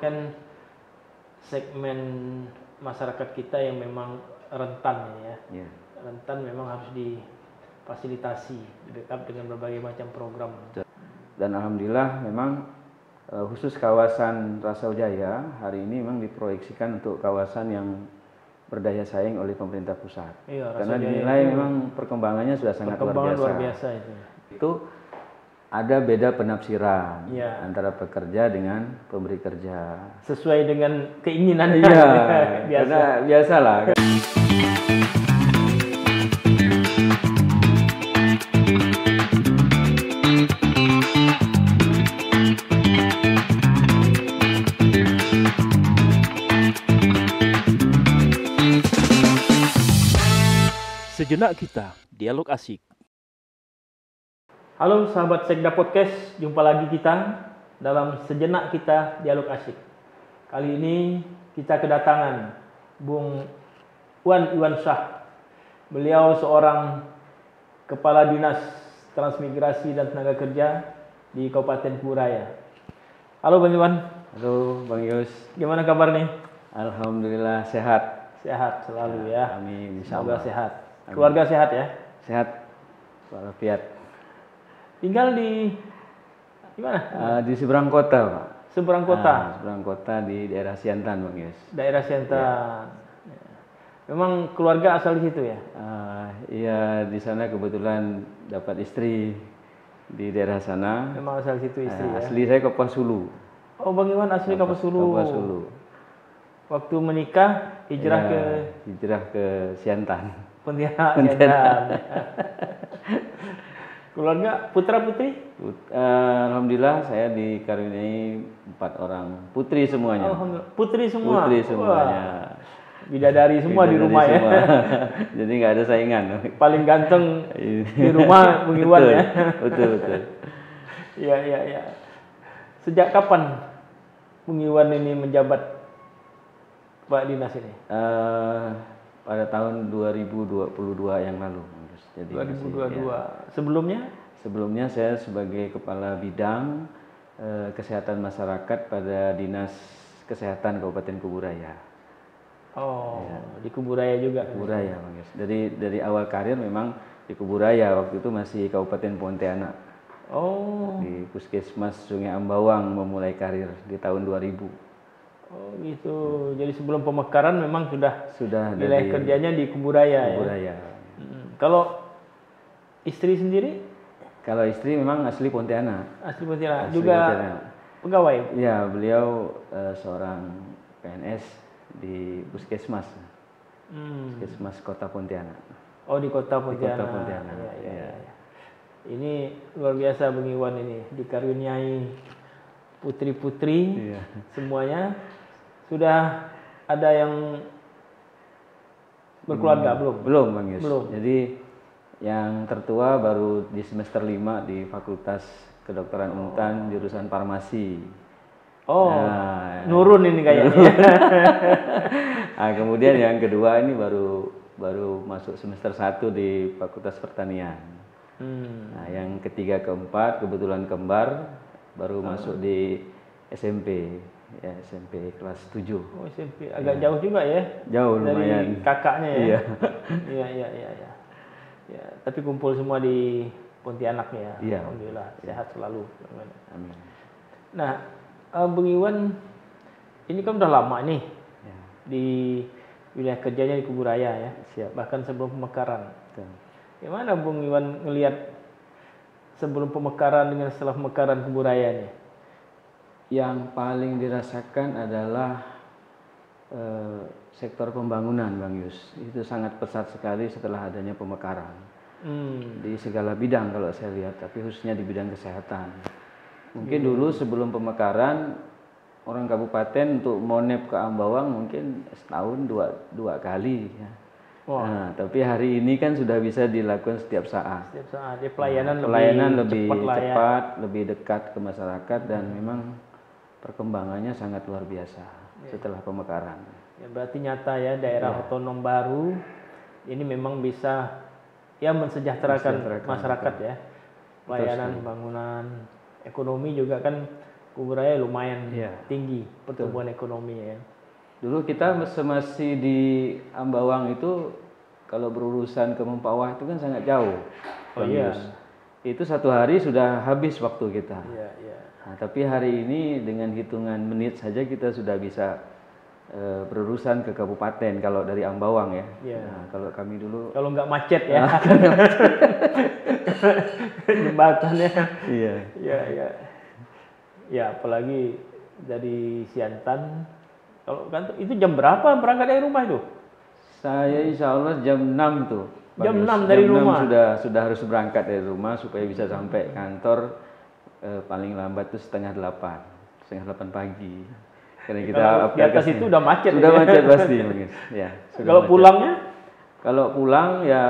kan segmen masyarakat kita yang memang rentan ya. Ya. Rentan memang harus difasilitasi, backup dengan berbagai macam program. Dan alhamdulillah memang khusus kawasan Rasaujaya hari ini memang diproyeksikan untuk kawasan yang berdaya saing oleh pemerintah pusat. Iya, Karena Rasaujaya dinilai itu memang perkembangannya sudah sangat luar biasa itu. Itu ada beda penafsiran Iya. antara pekerja dengan pemberi kerja. Sesuai dengan keinginan. Iya, biasa. karena biasalah. Sejenak kita, dialog asik. Halo sahabat Sekda Podcast, jumpa lagi kita dalam Sejenak Kita Dialog Asik. Kali ini kita kedatangan Bung Wan Iwan Syah. Beliau seorang Kepala Dinas Transmigrasi dan Tenaga Kerja di Kabupaten Kuburaya. Halo Bang Iwan. Halo Bang Yus. Gimana kabar nih? Alhamdulillah sehat. Sehat selalu ya. Amin. Semoga Insyaallah. sehat. Amin. Keluarga sehat ya? Sehat. Walafiat. Tinggal di mana? Di seberang kota, Pak. Seberang kota. Seberang kota di daerah Siantan, Bang Yus. Daerah Siantan. Ya. Memang keluarga asal di situ ya? Iya, di sana kebetulan dapat istri di daerah sana. Memang asal situ istri ya? Asli saya Kapuas Hulu. Oh, Bang Iwan asli Kapuas Hulu. Kapuas Hulu. Waktu menikah hijrah hijrah ke Siantan. Pontianak. Siantan. Keluarga putra putri? Alhamdulillah saya dikaruniai 4 orang putri semuanya. Alhamdulillah. Putri semua. Putri semuanya. Wah. Bidadari semua di rumah semua. ya. Jadi nggak ada saingan. Paling ganteng di rumah Bang Iwan ya. Betul. Iya. Sejak kapan Bung Iwan ini menjabat Pak Dinas ini? Pada tahun 2022 yang lalu. Jadi 2022. ya. Sebelumnya saya sebagai Kepala Bidang Kesehatan Masyarakat pada Dinas Kesehatan Kabupaten Kuburaya. Oh, ya. Di Kuburaya juga. Kuburaya, Bang Yus. Dari awal karir memang di Kuburaya, waktu itu masih Kabupaten Pontianak. Oh. Di Puskesmas Sungai Ambawang memulai karir di tahun 2000. Oh gitu. Jadi sebelum pemekaran memang sudah wilayah kerjanya di Kuburaya. Ya. Kalau istri sendiri? Kalau istri memang asli Pontianak. Asli Pontianak. Juga Pontianak. Pegawai? Ya, beliau seorang PNS di Puskesmas. Puskesmas Kota Pontianak. Oh, di Kota Pontianak. Di Kota Pontianak. Ya. Ini luar biasa Bang Iwan ini, dikaruniai putri-putri semuanya. Sudah ada yang berkeluarga belum? Belum, Bang Yus. Belum. Jadi yang tertua baru di semester 5 di Fakultas Kedokteran Untan jurusan farmasi. Oh, nurun ini kayaknya. Kemudian yang kedua ini baru masuk semester 1 di Fakultas Pertanian. Yang ketiga keempat kebetulan kembar baru masuk di SMP. Ya, SMP kelas 7. Oh, SMP. Agak jauh juga ya? Jauh lumayan. Dari kakaknya ya? Iya. Iya. Ya, tapi kumpul semua di Pontianak ya. Iya. Alhamdulillah, sehat selalu. Amin. Nah, Bung Iwan ini kan udah lama nih di wilayah kerjanya di Kuburaya ya. Siap. Bahkan sebelum pemekaran. Betul. Gimana Bung Iwan ngelihat sebelum pemekaran dengan setelah pemekaran Kuburaya nih? Yang paling dirasakan adalah sektor pembangunan, Bang Yus. Itu sangat pesat sekali setelah adanya pemekaran. Di segala bidang kalau saya lihat, tapi khususnya di bidang kesehatan. Mungkin dulu sebelum pemekaran orang kabupaten untuk monep ke Ambawang mungkin setahun dua kali ya. Nah, tapi hari ini kan sudah bisa dilakukan setiap saat. Setiap saat. Ya, pelayanan lebih cepat, lebih dekat ke masyarakat dan memang perkembangannya sangat luar biasa setelah pemekaran. Ya, berarti nyata ya daerah otonom baru ini memang bisa ya mensejahterakan masyarakat ya. Pelayanan, pembangunan, ekonomi juga kan Kubu Raya lumayan Iya, tinggi pertumbuhan ekonomi ya. Dulu kita masih di Ambawang itu kalau berurusan ke Mempawah itu kan sangat jauh. Oh Bang iya. Yus. Itu 1 hari sudah habis waktu kita. Iya, iya. Nah, tapi hari ini dengan hitungan menit saja kita sudah bisa berurusan ke kabupaten kalau dari Ambawang ya. Iya. Nah, kalau kami dulu Kalau nggak macet ya. Jembatannya. iya. Iya, iya. Ya, apalagi dari Siantan. Kalau kan itu jam berapa berangkat dari rumah itu? Saya insya Allah jam 6 tuh. Bang Jam Yus. 6 dari Jam 6 rumah? sudah harus berangkat dari rumah supaya bisa sampai kantor paling lambat tuh setengah 8 pagi. Karena kita Kalau di atas itu udah macet. sudah ya? macet pasti, Bang Yus. Ya, sudah Kalau macet. pulangnya? Kalau pulang ya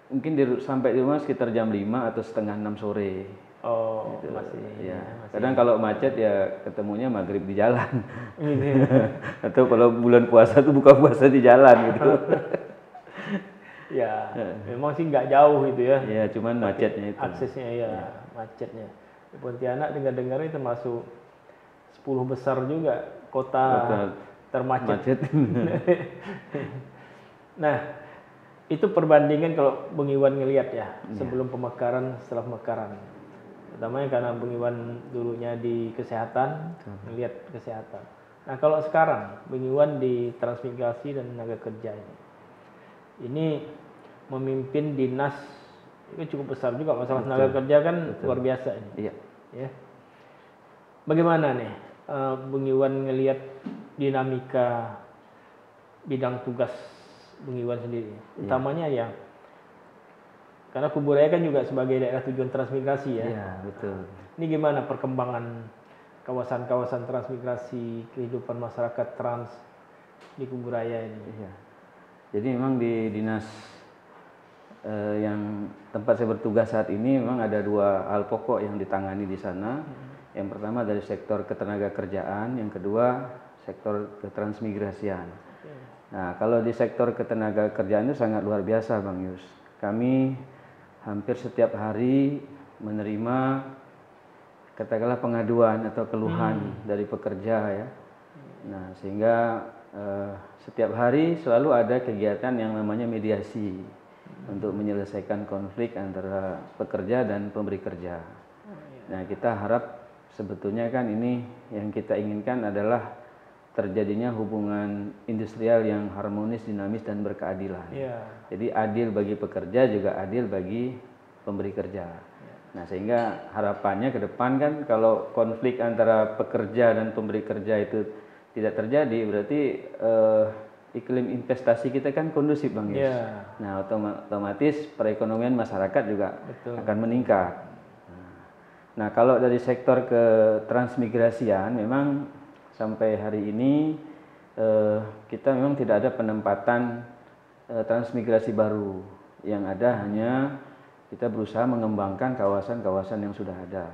mungkin sampai di rumah sekitar jam 5 atau setengah 6 sore. Oh, Gitu. masih. Ya. masih. Kadang kalau macet ya ketemunya maghrib di jalan. Ini. Atau kalau bulan puasa tuh buka puasa di jalan gitu. Ya, memang sih nggak jauh itu ya. Ya, cuman macetnya itu. Aksesnya ya, macetnya. Di Pontianak dengar-dengar itu termasuk 10 besar juga kota termacet. Macet. Nah, itu perbandingan kalau Bung Iwan ngelihat ya, sebelum pemekaran, setelah pemekaran. Pertamanya karena Bung Iwan dulunya di kesehatan, ngelihat kesehatan. Nah, kalau sekarang Bung Iwan di transmigrasi dan tenaga kerja ini. Ini memimpin dinas itu cukup besar juga, masalah tenaga kerja kan luar biasa ini. Iya. Ya. Bagaimana nih Bung Iwan ngelihat dinamika bidang tugas Bung Iwan sendiri, utamanya ya karena Kubu Raya kan juga sebagai daerah tujuan transmigrasi ya. Iya, betul. Ini gimana perkembangan kawasan-kawasan transmigrasi, kehidupan masyarakat trans di Kubu Raya ini? Iya. Jadi memang di dinas yang tempat saya bertugas saat ini memang ada 2 hal pokok yang ditangani di sana. Yang pertama dari sektor ketenaga kerjaan, yang kedua sektor ketransmigrasian. Nah, kalau di sektor ketenaga kerjaan itu sangat luar biasa, Bang Yus. Kami hampir setiap hari menerima katakanlah pengaduan atau keluhan dari pekerja ya. Nah, sehingga setiap hari selalu ada kegiatan yang namanya mediasi untuk menyelesaikan konflik antara pekerja dan pemberi kerja. Nah, kita harap sebetulnya kan ini yang kita inginkan adalah terjadinya hubungan industrial yang harmonis, dinamis dan berkeadilan. Iya. Jadi adil bagi pekerja juga adil bagi pemberi kerja. Nah, sehingga harapannya ke depan kan kalau konflik antara pekerja dan pemberi kerja itu tidak terjadi, berarti iklim investasi kita kan kondusif, Bang Yus. Iya. Nah, otomatis perekonomian masyarakat juga akan meningkat. Nah, kalau dari sektor ke transmigrasian memang sampai hari ini kita memang tidak ada penempatan transmigrasi baru. Yang ada hanya kita berusaha mengembangkan kawasan-kawasan yang sudah ada.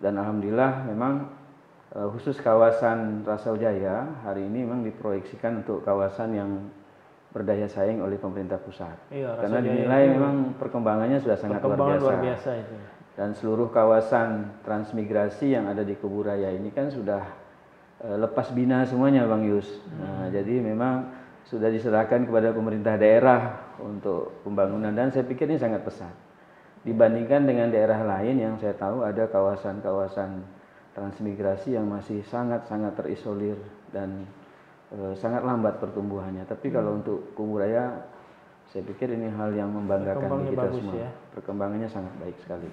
Dan alhamdulillah memang khusus kawasan Rasau-Jaya hari ini memang diproyeksikan untuk kawasan yang berdaya saing oleh pemerintah pusat. Iya, karena dinilai memang perkembangannya sudah sangat luar biasa. Itu. Dan seluruh kawasan transmigrasi yang ada di Kubu Raya ini kan sudah lepas bina semuanya, Bang Yus. Nah, jadi memang sudah diserahkan kepada pemerintah daerah untuk pembangunan dan saya pikir ini sangat pesat. Dibandingkan dengan daerah lain yang saya tahu ada kawasan-kawasan transmigrasi yang masih sangat-sangat terisolir dan sangat lambat pertumbuhannya. Tapi kalau untuk Kubu Raya saya pikir ini hal yang membanggakan bagi kita semua. Ya. Perkembangannya sangat baik sekali.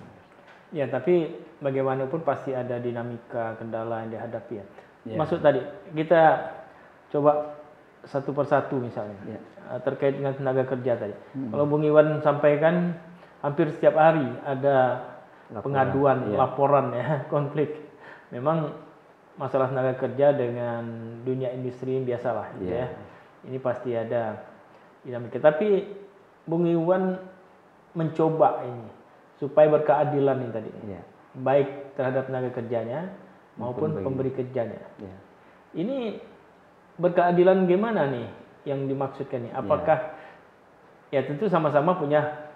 Ya, tapi bagaimanapun pasti ada dinamika kendala yang dihadapi ya. Maksud tadi kita coba satu persatu misalnya terkait dengan tenaga kerja tadi. Kalau Bung Iwan sampaikan hampir setiap hari ada pengaduan, laporan ya konflik. Memang masalah tenaga kerja dengan dunia industri biasalah gitu ya. Ini pasti ada dinamika. Tapi Bung Iwan mencoba ini supaya berkeadilan ini tadi. Baik terhadap tenaga kerjanya maupun pemberi kerjanya. Ini berkeadilan gimana nih yang dimaksudkan nih? Apakah ya tentu sama-sama punya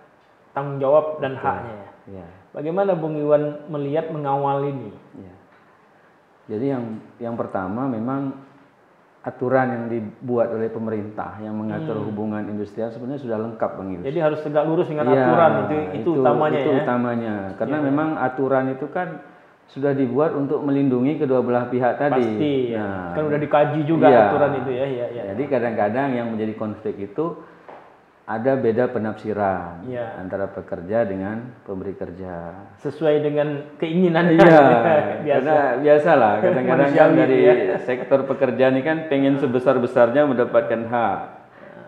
tanggung jawab dan haknya ya. Bagaimana Bung Iwan melihat mengawal ini? Jadi yang pertama memang aturan yang dibuat oleh pemerintah yang mengatur hubungan industrial sebenarnya sudah lengkap, Bang Yus. Jadi harus tegak lurus dengan Iya, aturan itu utamanya itu ya. utamanya. Karena memang aturan itu kan sudah dibuat untuk melindungi kedua belah pihak tadi. Pasti. Nah, kan udah dikaji juga iya. aturan itu ya. Jadi kadang-kadang yang menjadi konflik itu ada beda penafsiran antara pekerja dengan pemberi kerja. Sesuai dengan keinginannya. Iya, biasa. karena biasalah kadang-kadang kan Manusiawi dari ya. sektor pekerja ini kan pengen sebesar-besarnya mendapatkan hak.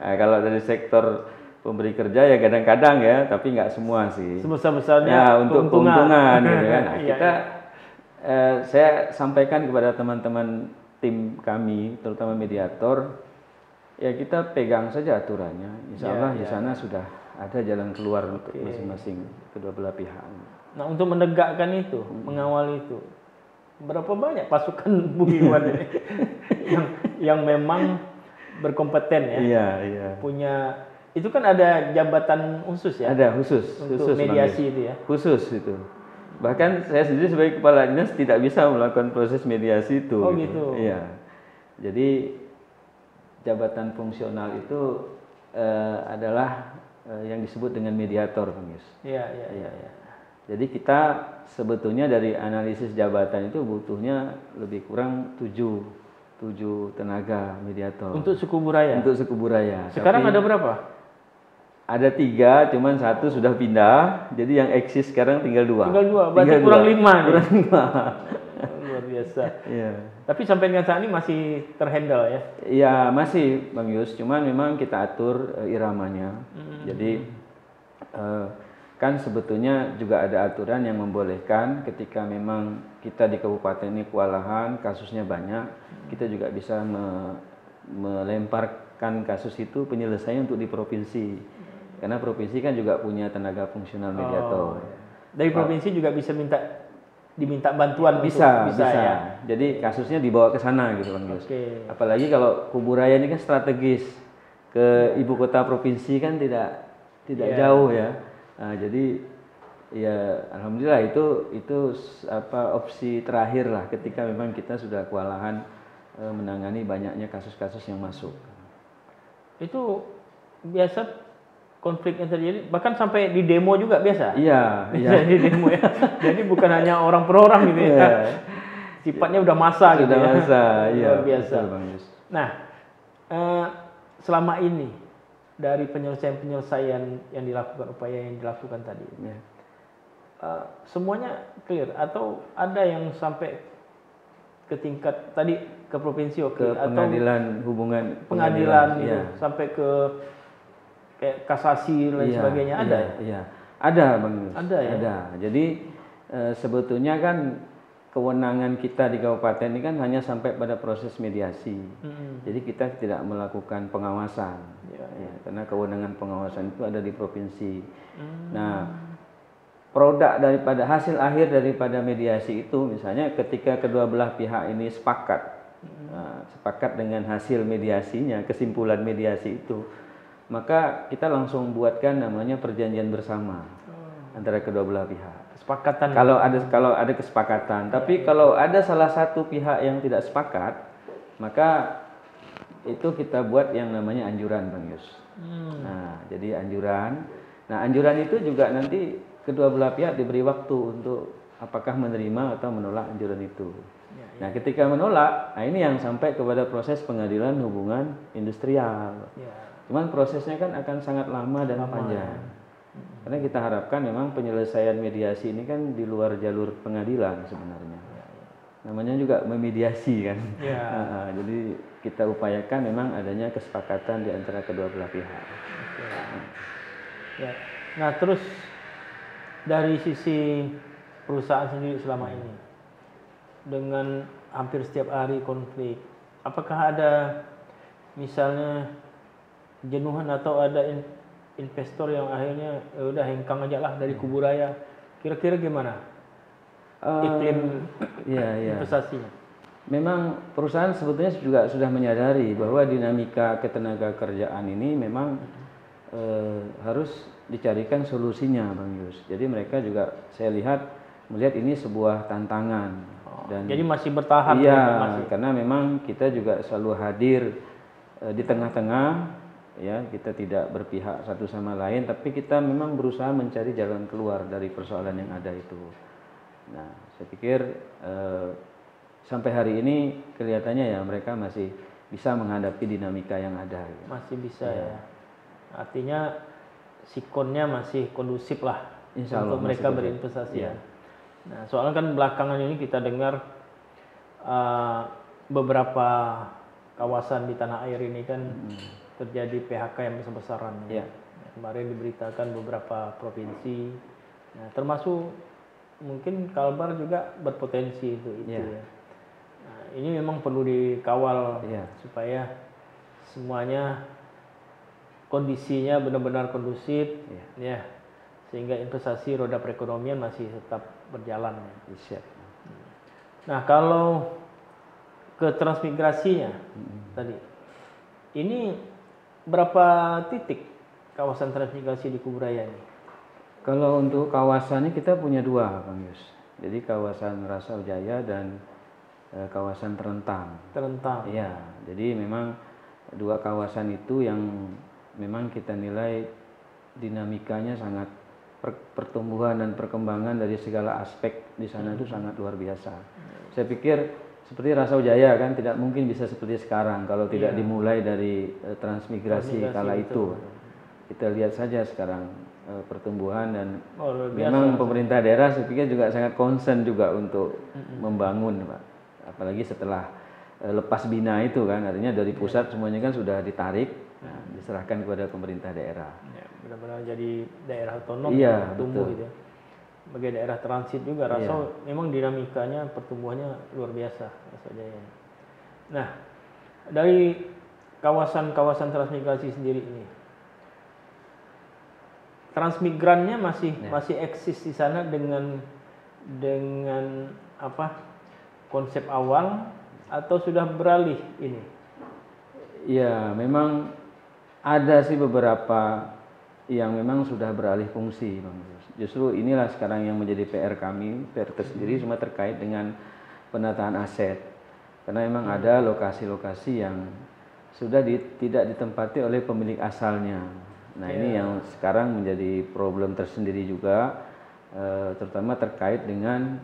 Nah, kalau dari sektor pemberi kerja ya kadang-kadang ya, tapi nggak semua sih. Sebesar-besarnya Ya, untuk keuntungan gitu kan. Nah, Iya, kita saya sampaikan kepada teman-teman tim kami, terutama mediator, ya kita pegang saja aturannya. Insya Allah di sana sudah ada jalan keluar untuk masing-masing kedua belah pihak. Nah, untuk menegakkan itu, mengawal itu, berapa banyak pasukan Bung Iwan ini yang memang berkompeten ya? Iya. Punya itu kan ada jabatan khusus ya? Ada khusus Untuk mediasi itu ya? Khusus itu. Bahkan saya sendiri sebagai kepala dinas tidak bisa melakukan proses mediasi itu. Oh gitu. Iya. Jadi jabatan fungsional itu adalah yang disebut dengan mediator, Bang Yus. Iya. Jadi kita sebetulnya dari analisis jabatan itu butuhnya lebih kurang 7 tenaga mediator. Untuk suku Buraya? Untuk suku Buraya. Sekarang ada berapa? Ada 3, cuman 1 sudah pindah. Jadi yang eksis sekarang tinggal 2. Tinggal 2, berarti kurang 5 nih. Kurang 5. Luar biasa. Iya. Tapi sampai dengan saat ini masih terhandle ya? Iya masih, Bang Yus. Cuman memang kita atur iramanya. Jadi kan sebetulnya juga ada aturan yang membolehkan ketika memang kita di kabupaten ini kewalahan, kasusnya banyak, kita juga bisa melemparkan kasus itu penyelesaian untuk di provinsi. Karena provinsi kan juga punya tenaga fungsional mediator. Dari provinsi juga bisa diminta bantuan bisa. ya. Jadi kasusnya dibawa ke sana gitu, Bang Yus. Oke. Apalagi kalau Kuburaya ini kan strategis ke ibu kota provinsi kan tidak jauh ya. Nah, jadi ya alhamdulillah itu opsi terakhir lah ketika memang kita sudah kewalahan menangani banyaknya kasus-kasus yang masuk. Itu biasa konflik yang terjadi bahkan sampai di demo juga biasa. Iya. Di demo ya. Jadi bukan hanya orang per orang gitu ya. Sifatnya udah massa gitu ya. Luar biasa. Betul, Bang Yus. Nah, selama ini dari penyelesaian yang dilakukan, upaya yang dilakukan tadi, semuanya clear atau ada yang sampai ke tingkat tadi ke provinsi ke pengadilan pengadilan gitu, sampai ke kayak kasasi dan lain sebagainya ada ya? Iya. Ada, Bang Yus. Ada ya? Ada. Jadi sebetulnya kan kewenangan kita di kabupaten ini kan hanya sampai pada proses mediasi. Jadi kita tidak melakukan pengawasan. Ya, karena kewenangan pengawasan itu ada di provinsi. Nah, produk daripada hasil akhir daripada mediasi itu misalnya ketika kedua belah pihak ini sepakat dengan hasil mediasinya, kesimpulan mediasi itu, maka kita langsung buatkan namanya perjanjian bersama antara kedua belah pihak. Kesepakatan. Kalau ada kesepakatan, tapi kalau ada salah satu pihak yang tidak sepakat, maka itu kita buat yang namanya anjuran, Bang Yus. Nah, jadi anjuran. Nah, anjuran itu juga nanti kedua belah pihak diberi waktu untuk apakah menerima atau menolak anjuran itu. Nah, ketika menolak, nah ini yang sampai kepada proses pengadilan hubungan industrial. Cuman prosesnya kan akan sangat lama dan panjang. Karena kita harapkan memang penyelesaian mediasi ini kan di luar jalur pengadilan sebenarnya. Namanya juga memediasi kan. Jadi kita upayakan memang adanya kesepakatan di antara kedua belah pihak. Nah, terus dari sisi perusahaan sendiri selama ini dengan hampir setiap hari konflik, apakah ada misalnya jenuhan atau ada investor yang akhirnya udah hengkang aja lah dari Kuburaya, kira-kira gimana iklim investasinya? Memang perusahaan sebetulnya juga sudah menyadari bahwa dinamika ketenaga kerjaan ini memang harus dicarikan solusinya, Bang Yus. Jadi mereka juga saya lihat melihat ini sebuah tantangan. Dan jadi masih bertahan. iya, karena memang kita juga selalu hadir di tengah-tengah, ya, kita tidak berpihak satu sama lain, tapi kita memang berusaha mencari jalan keluar dari persoalan yang ada itu. Nah, saya pikir sampai hari ini kelihatannya ya mereka masih bisa menghadapi dinamika yang ada. Ya. Masih bisa ya. Artinya sikonnya masih kondusif lah Insya Allah, untuk mereka berinvestasi ya. Nah, soalnya kan belakangan ini kita dengar beberapa kawasan di tanah air ini kan terjadi PHK yang besar-besaran. Ya. Kemarin diberitakan beberapa provinsi, nah, termasuk mungkin Kalbar juga berpotensi itu ya. Nah, ini memang perlu dikawal supaya semuanya kondisinya benar-benar kondusif, ya, sehingga investasi roda perekonomian masih tetap berjalan. Ya. Nah, kalau ke transmigrasinya tadi, ini berapa titik kawasan transmigrasi di Kuburaya ini? Kalau untuk kawasannya kita punya dua, Bang Yus. Jadi kawasan Rasawijaya dan kawasan Terentang. Terentang. Iya, jadi memang dua kawasan itu yang memang kita nilai dinamikanya sangat pertumbuhan dan perkembangan dari segala aspek di sana itu sangat luar biasa. Saya pikir seperti Rasawijaya kan tidak mungkin bisa seperti sekarang kalau tidak dimulai dari transmigrasi kala itu. Kita lihat saja sekarang pertumbuhan dan memang pemerintah daerah saya pikir juga sangat concern juga untuk membangun, Pak. Apalagi setelah lepas bina itu kan, artinya dari pusat semuanya kan sudah ditarik, diserahkan kepada pemerintah daerah. Ya, benar-benar jadi daerah otonom tumbuh gitu. Sebagai daerah transit juga, memang dinamikanya pertumbuhannya luar biasa Rasawijaya. Nah, dari kawasan-kawasan transmigrasi sendiri ini, transmigrannya masih eksis di sana dengan apa konsep awal atau sudah beralih ini? Ya, memang ada sih beberapa yang memang sudah beralih fungsi, Bang. Justru inilah sekarang yang menjadi PR kami, PR tersendiri cuma terkait dengan penataan aset. Karena memang ada lokasi-lokasi yang sudah tidak ditempati oleh pemilik asalnya. Nah, ini yang sekarang menjadi problem tersendiri juga, terutama terkait dengan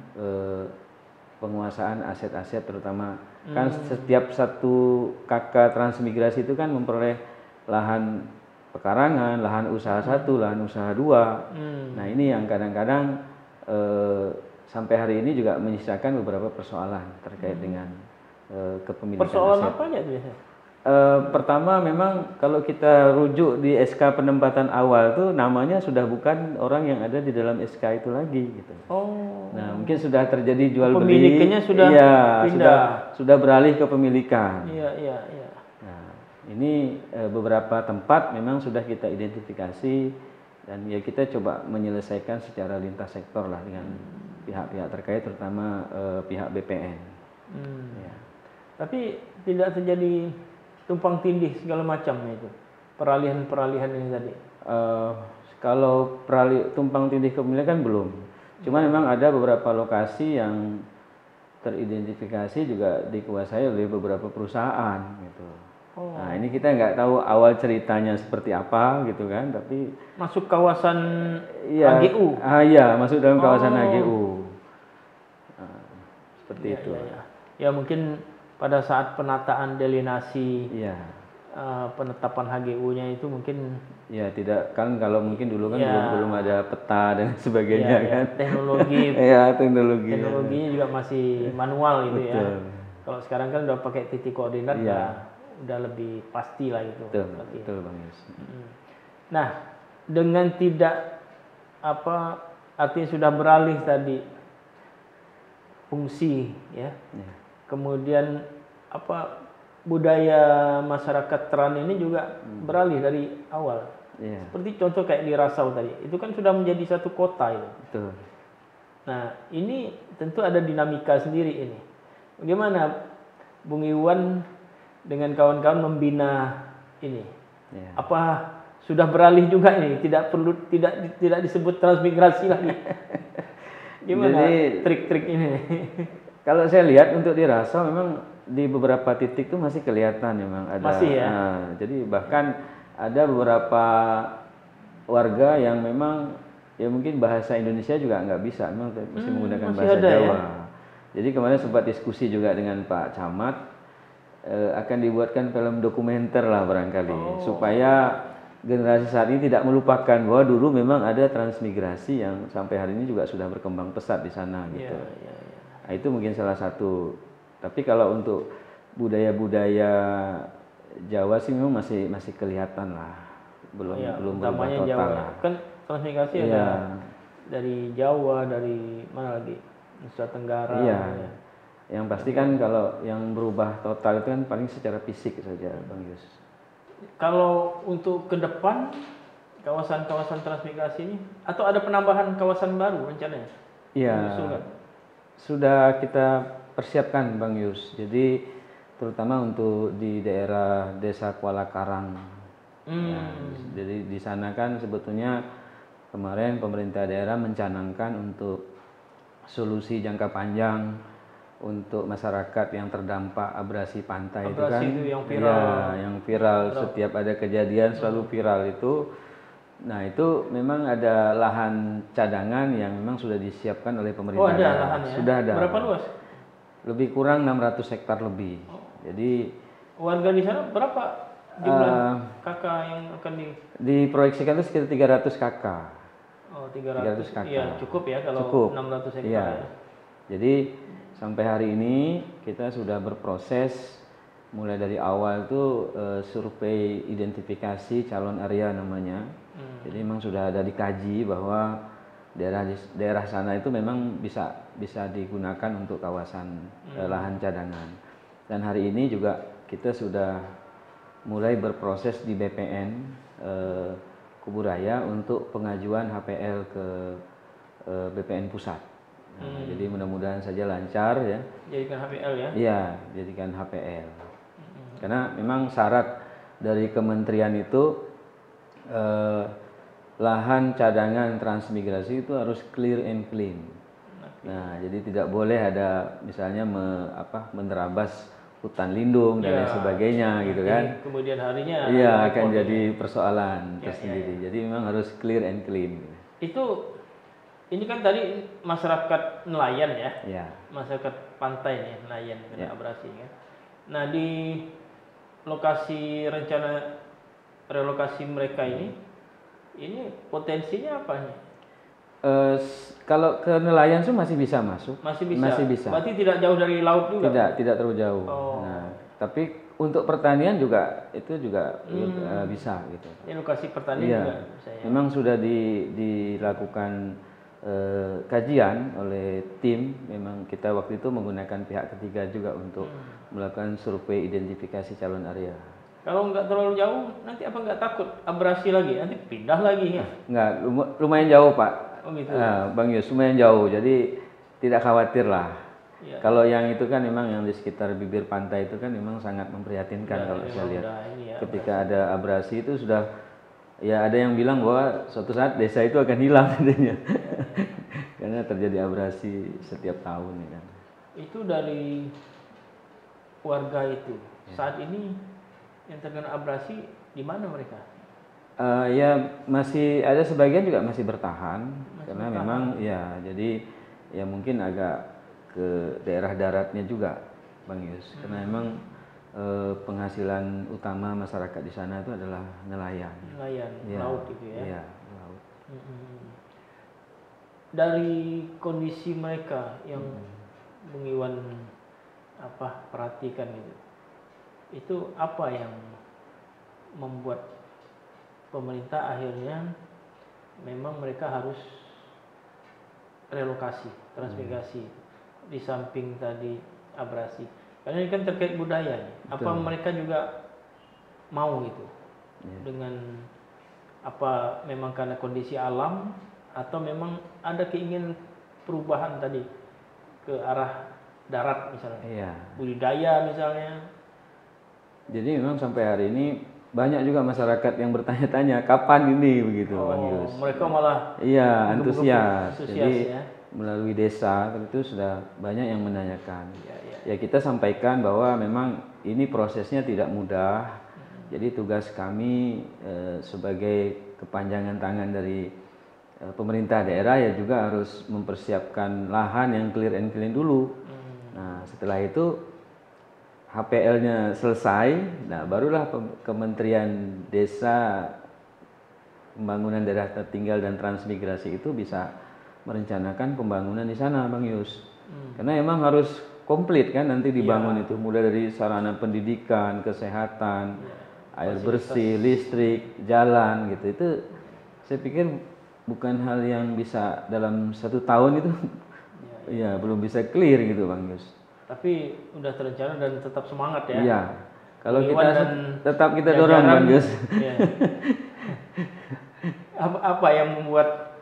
penguasaan aset-aset, terutama kan setiap satu KK transmigrasi itu kan memperoleh lahan pekarangan, lahan usaha 1, lahan usaha 2. Nah, ini yang kadang-kadang sampai hari ini juga menyisakan beberapa persoalan terkait dengan kepemilikan persoalan aset. apa aja biasanya? Pertama memang kalau kita rujuk di SK penempatan awal tuh namanya sudah bukan orang yang ada di dalam SK itu lagi gitu. Nah, mungkin sudah terjadi jual beli. Pemilikannya sudah pindah. Sudah beralih ke pemilikan. Iya. Nah, ini beberapa tempat memang sudah kita identifikasi dan ya kita coba menyelesaikan secara lintas sektor lah dengan pihak-pihak terkait, terutama pihak BPN. Ya. Tapi tidak terjadi tumpang tindih segala macam itu, peralihan ini tadi. Kalau tumpang tindih kepemilikan belum. Cuma memang ada beberapa lokasi yang teridentifikasi juga dikuasai oleh beberapa perusahaan gitu. Nah, ini kita nggak tahu awal ceritanya seperti apa gitu kan, tapi masuk kawasan HGU. Iya, masuk dalam kawasan HGU. Seperti itu. Ya mungkin pada saat penataan delinasi penetapan HGU-nya itu mungkin tidak kan, kalau mungkin dulu kan belum ada peta dan sebagainya kan. Teknologinya juga masih manual gitu. Betul. Kalau sekarang kan udah pakai titik koordinat, udah lebih pasti lah itu. Betul Bang Yus. Nah, dengan tidak artinya sudah beralih tadi fungsi kemudian budaya masyarakat Teran ini juga beralih dari awal. Seperti contoh kayak di Rasau tadi, itu kan sudah menjadi satu kota itu. Betul. Nah, ini tentu ada dinamika sendiri ini. Bagaimana Bung Iwan dengan kawan-kawan membina ini? Apa sudah beralih juga ini? Tidak disebut transmigrasi lagi. Gimana trik-trik ini? Kalau saya lihat untuk di Raso memang di beberapa titik tuh masih kelihatan memang ada. Masih ya? Jadi bahkan ada beberapa warga yang memang ya mungkin bahasa Indonesia juga nggak bisa, memang mesti menggunakan masih bahasa ada Jawa. ya? Jadi kemarin sempat diskusi juga dengan Pak Camat, akan dibuatkan film dokumenter lah barangkali supaya generasi saat ini tidak melupakan bahwa dulu memang ada transmigrasi yang sampai hari ini juga sudah berkembang pesat di sana gitu. Iya. Nah, itu mungkin salah satu. Tapi kalau untuk budaya-budaya Jawa sih memang masih kelihatan lah, belum berubah total Jawa. lah. Kan transmigrasi ada dari Jawa, dari mana lagi? Nusa Tenggara. Iya. Yang pasti kan kalau yang berubah total itu kan paling secara fisik saja, Bang Yus. Kalau untuk ke depan kawasan-kawasan transmigrasi ini atau ada penambahan kawasan baru rencananya? Iya. Sudah kita persiapkan Bang Yus. Jadi terutama untuk di daerah Desa Kuala Karang. Ya, jadi di sana kan sebetulnya kemarin pemerintah daerah mencanangkan untuk solusi jangka panjang untuk masyarakat yang terdampak abrasi pantai itu kan. Itu yang viral. Ya, yang viral setiap ada kejadian selalu viral itu. Nah, itu memang ada lahan cadangan yang memang sudah disiapkan oleh pemerintah. Oh, ada lahannya. Sudah ada. Berapa luas? Lebih kurang 600 hektar lebih. Jadi warga di sana berapa jumlah kakak yang akan diproyeksikan itu sekitar 300 kakak. Oh, 300 kakak. Iya, cukup ya kalau 600 hektar. Iya. Jadi sampai hari ini kita sudah berproses mulai dari awal itu survei identifikasi calon area namanya. Jadi memang sudah ada dikaji bahwa daerah sana itu memang bisa digunakan untuk kawasan lahan cadangan. Dan hari ini juga kita sudah mulai berproses di BPN Kuburaya untuk pengajuan HPL ke BPN Pusat. Nah, jadi mudah-mudahan saja lancar ya. Jadikan HPL ya? Iya, jadikan HPL. Karena memang syarat dari kementerian itu lahan cadangan transmigrasi itu harus clear and clean. Nah, jadi tidak boleh ada misalnya menerabas hutan lindung dan lain sebagainya gitu kan. Kemudian harinya akan jadi persoalan tersendiri. Jadi memang harus clear and clean. Ini kan tadi masyarakat nelayan ya. Iya. Masyarakat pantai nih, nelayan kena abrasi kan. Nah, di lokasi rencana relokasi mereka ini potensinya apa nih? Kalau ke nelayan itu masih bisa masuk. Masih bisa. Berarti tidak jauh dari laut juga? Tidak terlalu jauh. Nah, tapi untuk pertanian juga bisa gitu. Ini lokasi pertanian juga bisa ya. Memang sudah dilakukan kajian oleh tim. Memang kita waktu itu menggunakan pihak ketiga juga untuk melakukan survei identifikasi calon area. Kalau nggak terlalu jauh, nanti apa nggak takut abrasi lagi? Nanti pindah lagi ya? Nggak, lumayan jauh Pak. Oh gitu. Bang Yus, lumayan jauh. Jadi tidak khawatir lah. Ya. Kalau yang itu kan memang yang di sekitar bibir pantai itu kan memang sangat memprihatinkan kalau saya lihat. Ketika ada abrasi itu sudah, ya ada yang bilang bahwa suatu saat desa itu akan hilang katanya. Karena terjadi abrasi setiap tahun ya kan. Itu dari warga itu. Saat ini yang terkena abrasi di mana mereka? Ya masih ada sebagian juga masih bertahan karena memang ya jadi ya mungkin agak ke daerah daratnya juga Bang Yus karena memang penghasilan utama masyarakat di sana itu adalah nelayan laut itu ya. Iya, laut. Dari kondisi mereka yang Bung Iwan perhatikan itu apa yang membuat pemerintah akhirnya memang mereka harus relokasi, transmigrasi di samping tadi abrasi. Karena ini kan terkait budaya. Apa mereka juga mau gitu dengan apa memang karena kondisi alam atau memang ada keinginan perubahan tadi ke arah darat misalnya, budidaya misalnya. Jadi memang sampai hari ini banyak juga masyarakat yang bertanya-tanya kapan ini begitu Bang Yus. Mereka malah antusias. Jadi melalui desa itu sudah banyak yang menanyakan. Ya kita sampaikan bahwa memang ini prosesnya tidak mudah. Jadi tugas kami sebagai kepanjangan tangan dari pemerintah daerah ya juga harus mempersiapkan lahan yang clear and clean dulu. Nah setelah itu HPL-nya selesai, nah barulah Kementerian Desa, Pembangunan Daerah Tertinggal dan Transmigrasi itu bisa merencanakan pembangunan di sana, Bang Yus. Karena emang harus komplit kan nanti dibangun itu, mulai dari sarana pendidikan, kesehatan, air bersih, listrik, jalan gitu. Itu saya pikir bukan hal yang bisa dalam 1 tahun itu, ya belum bisa clear gitu, Bang Yus. Tapi udah terencana dan tetap semangat ya. Iya. Kalau kita tetap kita dorong, Bang Yus. Ya. Apa yang membuat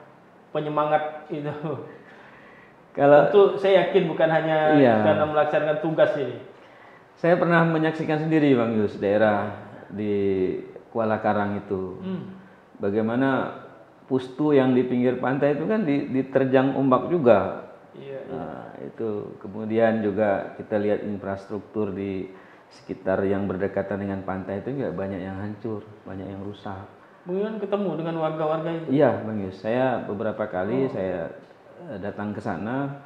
penyemangat itu? Kalau itu saya yakin bukan hanya karena melaksanakan tugas ini. Saya pernah menyaksikan sendiri, Bang Yus, daerah di Kuala Karang itu. Bagaimana pustu yang di pinggir pantai itu kan diterjang ombak juga. Nah, itu kemudian juga kita lihat infrastruktur di sekitar yang berdekatan dengan pantai itu juga banyak yang hancur, banyak yang rusak. Kemudian ketemu dengan warga-warga itu? Iya, Bang Yus. Saya beberapa kali saya datang ke sana,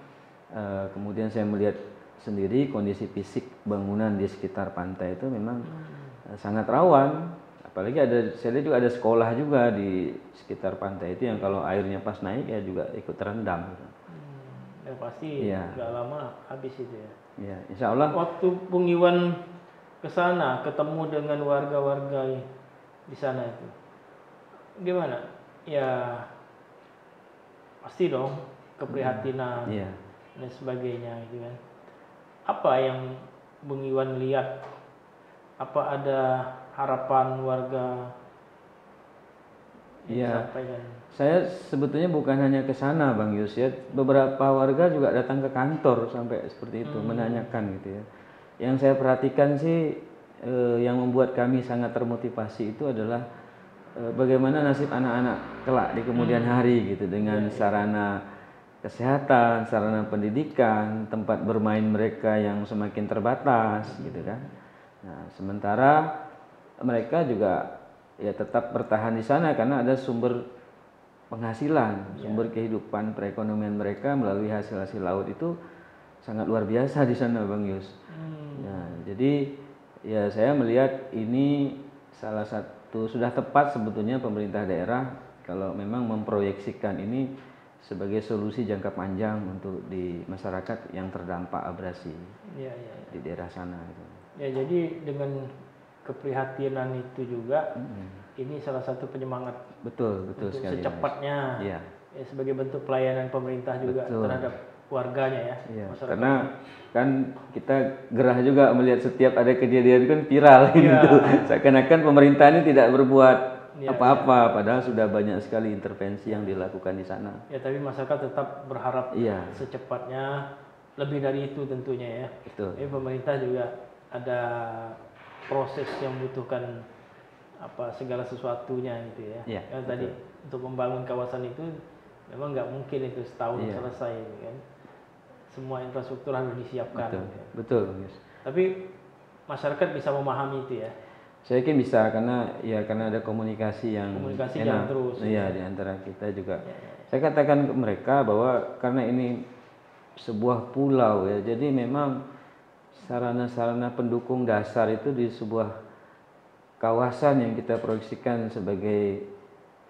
kemudian saya melihat sendiri kondisi fisik bangunan di sekitar pantai itu memang sangat rawan. Apalagi saya lihat juga ada sekolah juga di sekitar pantai itu yang kalau airnya pas naik ya juga ikut terendam. Ya pasti nggak lama habis itu ya. Ya, insya Allah. Waktu Bung Iwan ke sana ketemu dengan warga-warga di sana itu, gimana? Ya pasti dong keprihatinan dan sebagainya gitu kan. Apa yang Bung Iwan lihat? Apa ada harapan warga yang disampaikan? Saya sebetulnya bukan hanya ke sana, Bang Yus ya. Beberapa warga juga datang ke kantor sampai seperti itu menanyakan gitu ya. Yang saya perhatikan sih yang membuat kami sangat termotivasi itu adalah bagaimana nasib anak-anak kelak di kemudian hari gitu dengan sarana kesehatan, sarana pendidikan, tempat bermain mereka yang semakin terbatas gitu kan. Nah, sementara mereka juga ya tetap bertahan di sana karena ada sumber penghasilan, sumber kehidupan perekonomian mereka melalui hasil-hasil laut itu sangat luar biasa di sana, Bang Yus. Nah, jadi ya saya melihat ini salah satu sudah tepat sebetulnya pemerintah daerah kalau memang memproyeksikan ini sebagai solusi jangka panjang untuk di masyarakat yang terdampak abrasi di daerah sana. Gitu. Ya, jadi dengan keprihatinan itu juga ini salah satu penyemangat betul sekali secepatnya ya, sebagai bentuk pelayanan pemerintah juga terhadap warganya ya, masyarakat. Karena kan kita gerah juga melihat setiap ada kejadian kan viral gitu. Seakan-akan pemerintah ini tidak berbuat apa-apa padahal sudah banyak sekali intervensi yang dilakukan di sana. Ya, tapi masyarakat tetap berharap secepatnya, lebih dari itu tentunya ya. Betul. Pemerintah juga ada proses yang membutuhkan segala sesuatunya gitu ya. Kan tadi untuk membangun kawasan itu memang nggak mungkin itu setahun selesai kan. Semua infrastruktur harus disiapkan. Betul. Tapi masyarakat bisa memahami itu ya. Saya yakin bisa karena ada komunikasi yang jalan terus. Iya, di antara kita juga. Saya katakan ke mereka bahwa karena ini sebuah pulau ya. Jadi memang sarana-sarana pendukung dasar itu di sebuah kawasan yang kita proyeksikan sebagai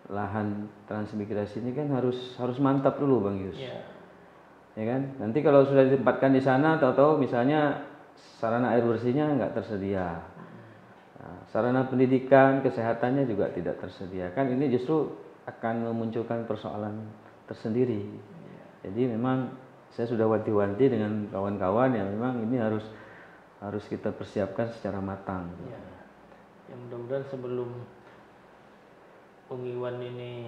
lahan transmigrasi ini kan harus mantap dulu, Bang Yus. Ya kan? Nanti kalau sudah ditempatkan di sana, tahu-tahu misalnya sarana air bersihnya nggak tersedia, sarana pendidikan, kesehatannya juga tidak tersedia. Kan ini justru akan memunculkan persoalan tersendiri. Jadi memang saya sudah wanti-wanti dengan kawan-kawan yang memang ini harus kita persiapkan secara matang. Ya, mudah-mudahan sebelum Bung Iwan ini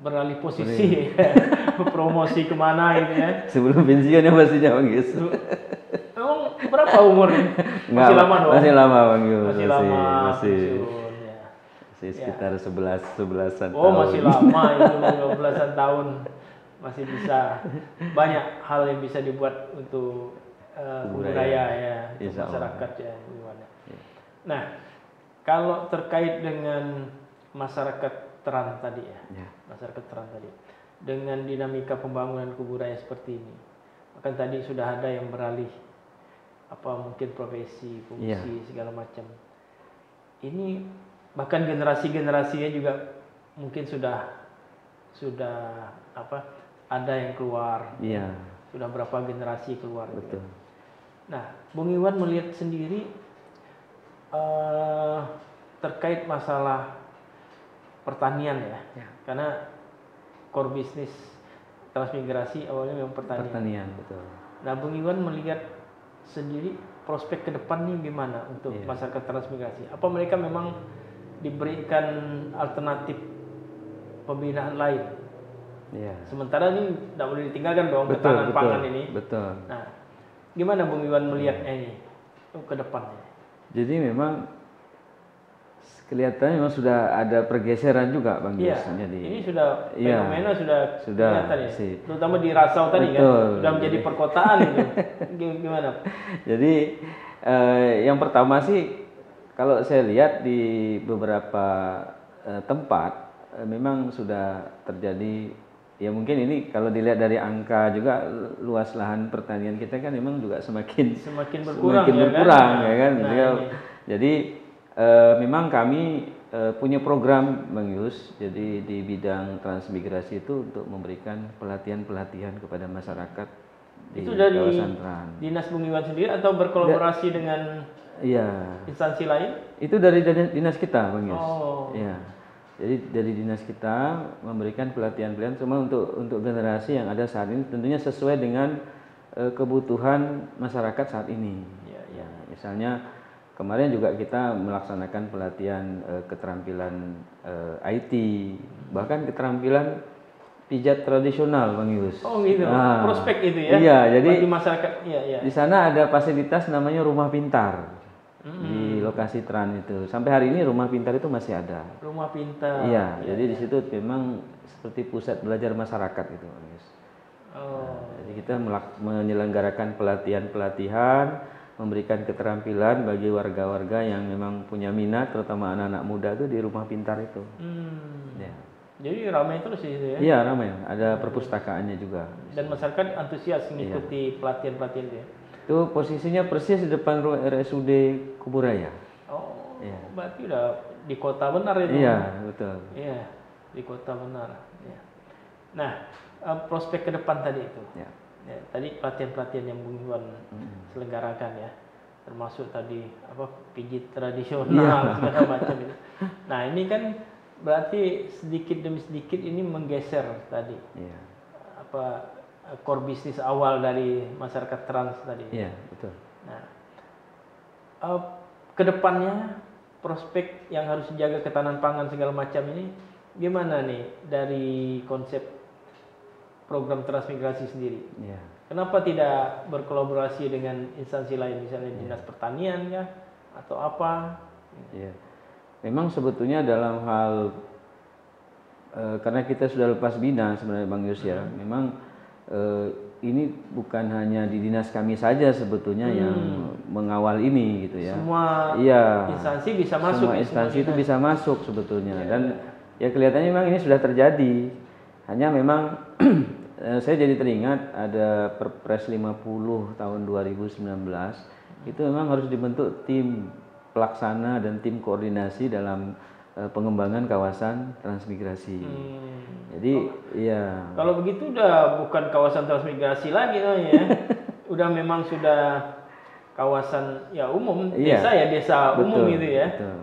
beralih posisi promosi kemana gitu ya. Sebelum pensiun ya pastinya, Bang Yus. Emang berapa umurnya? Masih lama dong? Masih lama, Bang Yus. Masih lama. Masih. Masih sekitar 11-11an Oh, tahun. masih lama itu 15-an tahun. Masih bisa banyak hal yang bisa dibuat untuk budaya ya, untuk Insya Allah. masyarakat ya gimana. Nah, kalau terkait dengan masyarakat Teran tadi ya, masyarakat Teran tadi, dengan dinamika pembangunan kebudayaan seperti ini, bahkan tadi sudah ada yang beralih mungkin profesi, fungsi segala macam. Ini bahkan generasi-generasinya juga mungkin sudah ada yang keluar. Iya. Sudah berapa generasi keluar. Betul. Nah, Bung Iwan melihat sendiri terkait masalah pertanian ya. Karena core bisnis transmigrasi awalnya memang pertanian. Betul. Nah, Bung Iwan melihat sendiri prospek ke depan nih gimana untuk masyarakat transmigrasi? Apa mereka memang diberikan alternatif pembinaan lain? Iya. Sementara ini tidak boleh ditinggalkan dong ketahanan pangan ini. Betul. Nah, gimana Bung Iwan melihatnya ini ke depannya? Jadi memang kelihatannya memang sudah ada pergeseran juga Bang Yus. Jadi ini sudah fenomena sudah kelihatan ya. Terutama di Rasau tadi kan sudah menjadi perkotaan itu. Gimana? Jadi yang pertama sih kalau saya lihat di beberapa tempat memang sudah terjadi, ya mungkin ini kalau dilihat dari angka juga luas lahan pertanian kita kan memang juga semakin berkurang ya kan. Jadi memang kami punya program Bang Yus, jadi di bidang transmigrasi itu untuk memberikan pelatihan-pelatihan kepada masyarakat di itu dari kawasan Teran. Dinas Bung Iwan sendiri atau berkolaborasi dengan instansi lain? Itu dari dinas kita Bang Yus. Oh. Ya. Jadi dari dinas kita memberikan pelatihan-pelatihan cuma untuk generasi yang ada saat ini tentunya sesuai dengan kebutuhan masyarakat saat ini. Ya, misalnya kemarin juga kita melaksanakan pelatihan keterampilan IT, bahkan keterampilan pijat tradisional Bang Yus. Oh gitu. Prospek itu ya. Iya, jadi bagi masyarakat. Iya. Di sana ada fasilitas namanya rumah pintar. Di lokasi Teran itu. Sampai hari ini rumah pintar itu masih ada. Rumah pintar. Iya, jadi di situ memang seperti pusat belajar masyarakat itu, Bang Yus. Jadi kita menyelenggarakan pelatihan-pelatihan, memberikan keterampilan bagi warga-warga yang memang punya minat, terutama anak-anak muda itu di rumah pintar itu. Ya. Jadi ramai terus itu ya? Iya ramai, ada perpustakaannya juga. Dan masyarakat antusias mengikuti pelatihan-pelatihan itu ya? Itu posisinya persis di depan RSUD Kuburaya. Oh, berarti udah di kota benar itu? Iya, betul. Iya, di kota benar. Ya. Nah, prospek ke depan tadi itu. Ya, tadi pelatihan-pelatihan yang Bung Iwan selenggarakan ya, termasuk tadi pijit tradisional segala macam itu. Nah, ini kan berarti sedikit demi sedikit ini menggeser tadi. Iya. Core bisnis awal dari masyarakat Trans tadi. Iya, betul. Nah, kedepannya prospek yang harus dijaga ketahanan pangan segala macam ini gimana nih dari konsep program transmigrasi sendiri? Iya. Kenapa tidak berkolaborasi dengan instansi lain, misalnya dinas pertanian ya, atau apa? Iya. Memang sebetulnya dalam hal karena kita sudah lepas bina sebenarnya Bang Yus ya, memang ini bukan hanya di dinas kami saja sebetulnya yang mengawal ini gitu ya. Semua instansi bisa masuk. Semua instansi itu bisa masuk sebetulnya dan ya kelihatannya memang ini sudah terjadi. Hanya memang saya jadi teringat ada Perpres 50 tahun 2019 itu memang harus dibentuk tim pelaksana dan tim koordinasi dalam pengembangan kawasan transmigrasi. Jadi kalau begitu udah bukan kawasan transmigrasi lagi ya. Udah memang sudah kawasan umum, desa umum gitu ya. Betul.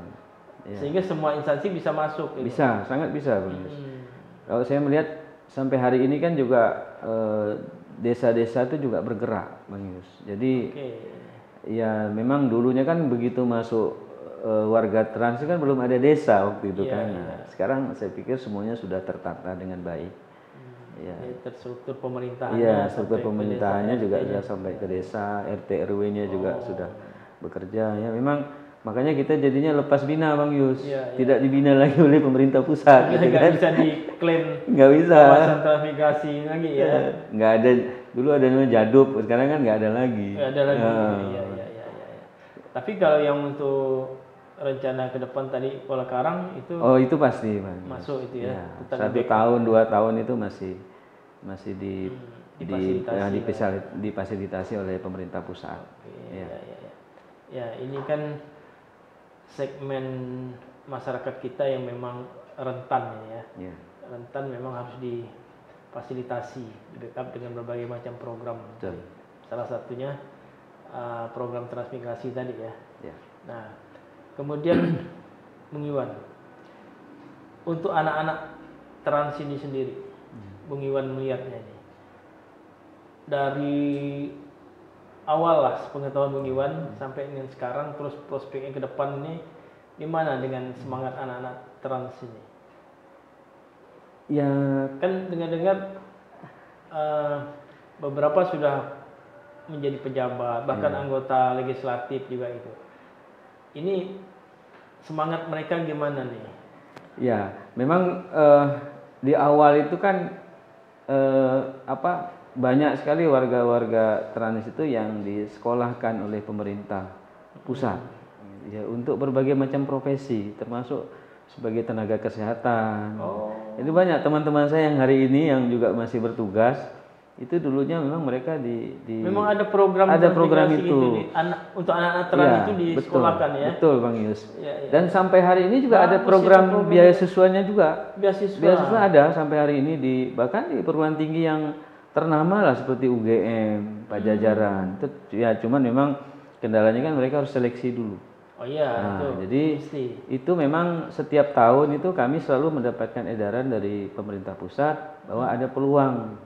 Sehingga semua instansi bisa masuk gitu. Bisa, sangat bisa Bang Yus. Kalau saya melihat sampai hari ini kan juga desa-desa itu juga bergerak Bang Yus. Jadi ya memang dulunya kan begitu masuk warga Trans kan belum ada desa waktu itu kan. Nah, sekarang saya pikir semuanya sudah tertata dengan baik. Terstruktur pemerintahannya. Iya, struktur pemerintahannya juga sudah sampai ke desa, RT RW-nya juga sudah bekerja. Ya memang Makanya kita jadinya lepas bina Bang Yus, Iya, iya. tidak dibina lagi oleh pemerintah pusat, gitu Nggak kan? bisa diklaim Nggak bisa. kawasan transmigrasi lagi ya. Nggak ada, dulu ada namanya Jaduk, sekarang kan nggak ada lagi. Nggak ada lagi. Iya. Tapi kalau yang untuk rencana ke depan tadi Kuala Karang itu Oh itu pasti Bang. masuk itu ya. Ya, Tetap 1 tahun 2 tahun itu masih difasilitasi. difasilitasi oleh pemerintah pusat. Oke, ya. Ya, ini kan segmen masyarakat kita yang memang rentan ya. Ya. Rentan memang harus difasilitasi, di backup dengan berbagai macam program. Betul. Salah satunya program transmigrasi tadi ya. Ya. Nah, kemudian Bung Iwan, untuk anak-anak trans ini sendiri, Bung Iwan melihatnya ini dari awal lah pengetahuan Bung Iwan sampai dengan sekarang, terus prospeknya ke depan ini gimana dengan semangat anak-anak trans ini? Ya Kan dengar-dengar beberapa sudah menjadi pejabat, bahkan anggota legislatif juga itu. Ini semangat mereka gimana nih? Ya, memang di awal itu kan banyak sekali warga-warga trans itu yang disekolahkan oleh pemerintah pusat ya untuk berbagai macam profesi, termasuk sebagai tenaga kesehatan. Itu banyak teman-teman saya yang hari ini yang juga masih bertugas. Itu dulunya memang mereka Memang ada program itu untuk anak-anak trans itu disekolahkan ya. Betul Bang Yus. Ya. Dan sampai hari ini juga ada program beasiswanya juga. Beasiswa ada sampai hari ini bahkan di perguruan tinggi yang ternama lah seperti UGM, Pajajaran. Itu ya cuman memang kendalanya kan mereka harus seleksi dulu. Oh iya, jadi itu memang setiap tahun itu kami selalu mendapatkan edaran dari pemerintah pusat bahwa ada peluang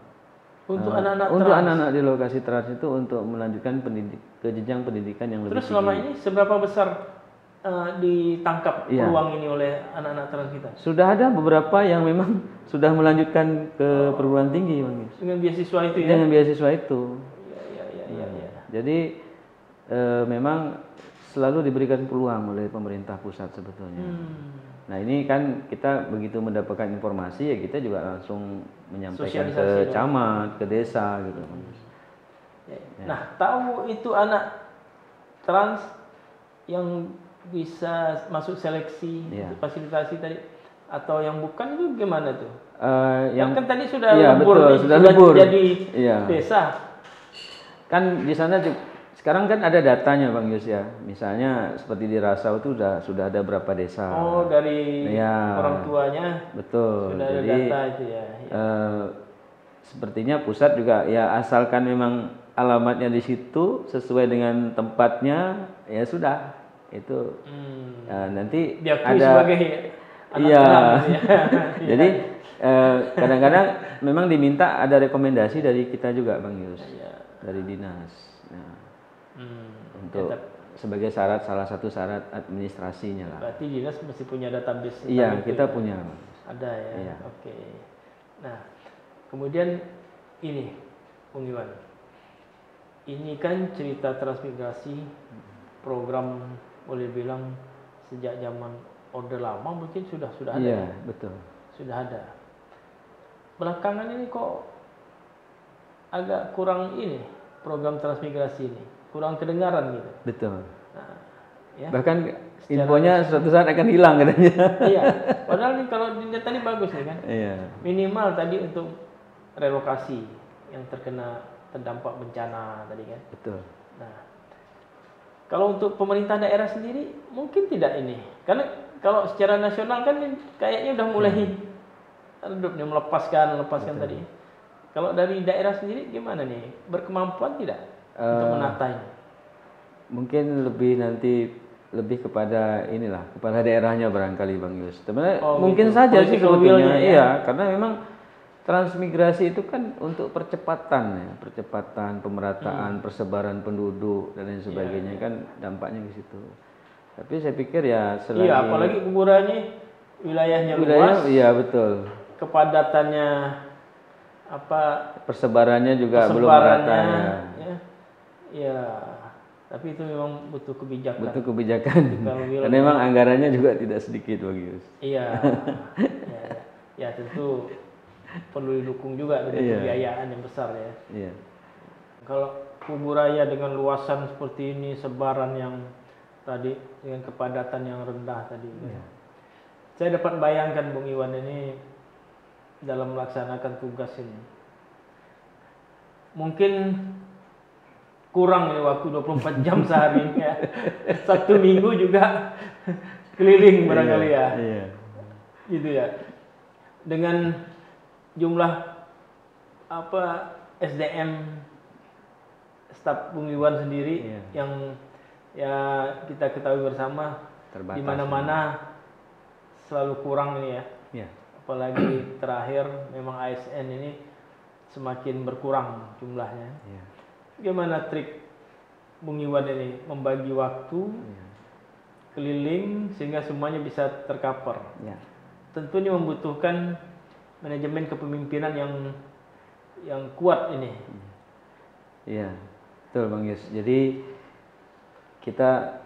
untuk anak-anak di lokasi trans itu untuk melanjutkan ke jenjang pendidikan yang lebih tinggi. Terus selama ini seberapa besar ditangkap peluang ini oleh anak-anak trans kita? Sudah ada beberapa yang memang sudah melanjutkan ke perguruan tinggi, Bang. Dengan beasiswa itu ya? Dengan beasiswa itu. Iya. Jadi memang selalu diberikan peluang oleh pemerintah pusat sebetulnya. Nah ini kan kita begitu mendapatkan informasi ya kita juga langsung menyampaikan ke camat, ke desa gitu. Nah tahu itu anak trans yang bisa masuk seleksi fasilitasi tadi atau yang bukan itu gimana tuh? Yang kan tadi sudah lebur jadi desa. Kan di sana sekarang kan ada datanya Bang Yus ya. Misalnya seperti di Rasau itu sudah ada berapa desa. Oh, dari orang tuanya. Betul. Sudah ada data itu ya. Sepertinya pusat juga ya asalkan memang alamatnya di situ sesuai dengan tempatnya ya sudah. Itu nanti diakui ada sebagai anak trans ya. Jadi kadang-kadang memang diminta ada rekomendasi dari kita juga Bang Yus. Dari dinas. Untuk sebagai salah satu syarat administrasinya lah. Berarti dinas mesti punya database. Iya, kita punya. Ada ya. Iya. Oke. Nah, kemudian ini, Bung Iwan. Ini kan cerita transmigrasi program boleh bilang sejak zaman Orde Lama mungkin sudah ada. Iya, betul. Sudah ada. Belakangan ini kok agak kurang ini program transmigrasi ini. Kurang kedengaran gitu. Betul. Nah, ya. Bahkan infonya suatu saat akan hilang katanya. Iya. Padahal nih kalau dilihat tadi bagus nih kan. Iya. Minimal tadi untuk relokasi yang terdampak bencana tadi kan. Betul. Nah, kalau untuk pemerintah daerah sendiri mungkin tidak ini. Karena kalau secara nasional kan kayaknya udah mulai redup nih melepaskan tadi. Kalau dari daerah sendiri gimana nih? Berkemampuan tidak? Untuk menata ini. Mungkin lebih kepada kepala daerahnya barangkali Bang Yus. Sebenarnya mungkin gitu. Saja sih sebetulnya iya, karena memang transmigrasi itu kan untuk percepatan pemerataan, persebaran penduduk dan lain sebagainya kan dampaknya ke situ. Tapi saya pikir ya selagi apalagi ukurannya wilayahnya luas. Iya, betul. Kepadatannya persebarannya juga belum merata ya. Ya, Tapi itu memang butuh kebijakan. Butuh kebijakan. Will, karena memang anggarannya juga tidak sedikit Bang Yus. Iya. Ya tentu perlu didukung juga dengan pembiayaan yang besar ya. Iya. Kalau Kuburaya dengan luasan seperti ini, sebaran yang tadi dengan kepadatan yang rendah tadi. Saya dapat bayangkan Bung Iwan ini dalam melaksanakan tugas ini. Mungkin kurang ini waktu 24 jam sehari ini ya. Sabtu Minggu juga keliling barangkali ya. Iya. Gitu ya. Dengan jumlah SDM staf Bung Iwan sendiri yang ya kita ketahui bersama Terbatas, di mana-mana selalu kurang ini ya. Apalagi terakhir memang ASN ini semakin berkurang jumlahnya. Gimana trik Bung Iwan ini membagi waktu keliling sehingga semuanya bisa tercover? Tentu ini membutuhkan manajemen kepemimpinan yang kuat ini. Iya, betul Bang Yus. Jadi kita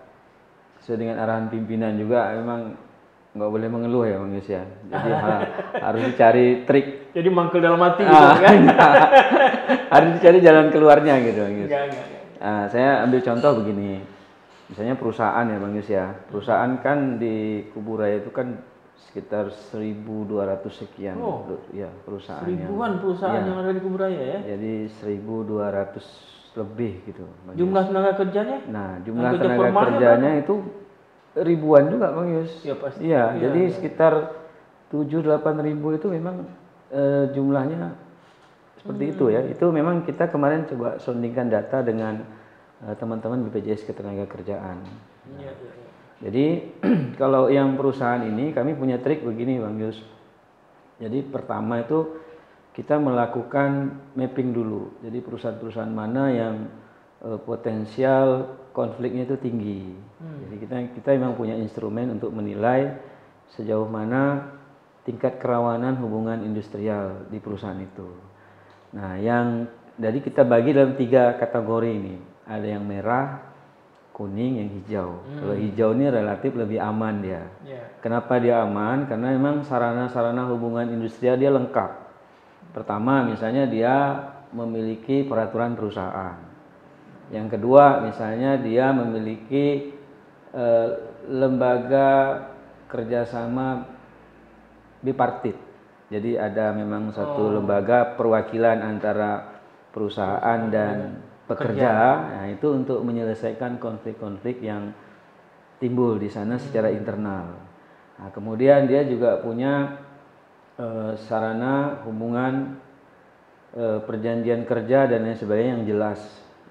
sesuai dengan arahan pimpinan juga memang nggak boleh mengeluh ya Bang Yus ya. Jadi harus dicari trik. Jadi mangkel dalam hati gitu kan? Harus dicari jalan keluarnya gitu Bang Yus. Enggak. Saya ambil contoh begini. Misalnya perusahaan ya Bang Yus ya. Perusahaan kan di Kuburaya itu kan sekitar 1.200 sekian ya perusahaan. Ribuan perusahaan yang ada di Kuburaya ya? Jadi 1.200 lebih gitu. Bang Jumlah Yus. tenaga kerjanya? Nah, jumlah tenaga kerjanya itu ribuan juga Bang Yus. Ya pasti. Iya, jadi sekitar 7-8 ribu itu memang jumlahnya seperti itu ya. Itu memang kita kemarin coba sondingkan data dengan teman-teman BPJS Ketenagakerjaan. Iya. Jadi kalau yang perusahaan ini kami punya trik begini Bang Yus. Jadi pertama itu kita melakukan mapping dulu. Jadi perusahaan-perusahaan mana yang potensial konfliknya itu tinggi. Jadi kita memang punya instrumen untuk menilai sejauh mana tingkat kerawanan hubungan industrial di perusahaan itu. Nah, jadi kita bagi dalam 3 kategori ini. Ada yang merah, kuning, yang hijau. Kalau hijau ini relatif lebih aman dia. Kenapa dia aman? Karena memang sarana-sarana hubungan industrial dia lengkap. Pertama, misalnya dia memiliki peraturan perusahaan. Yang kedua, misalnya dia memiliki lembaga kerjasama bipartit. Jadi ada memang satu lembaga perwakilan antara perusahaan dan pekerja. Nah, itu untuk menyelesaikan konflik-konflik yang timbul di sana secara internal. Nah, kemudian dia juga punya sarana hubungan perjanjian kerja dan lain sebagainya yang jelas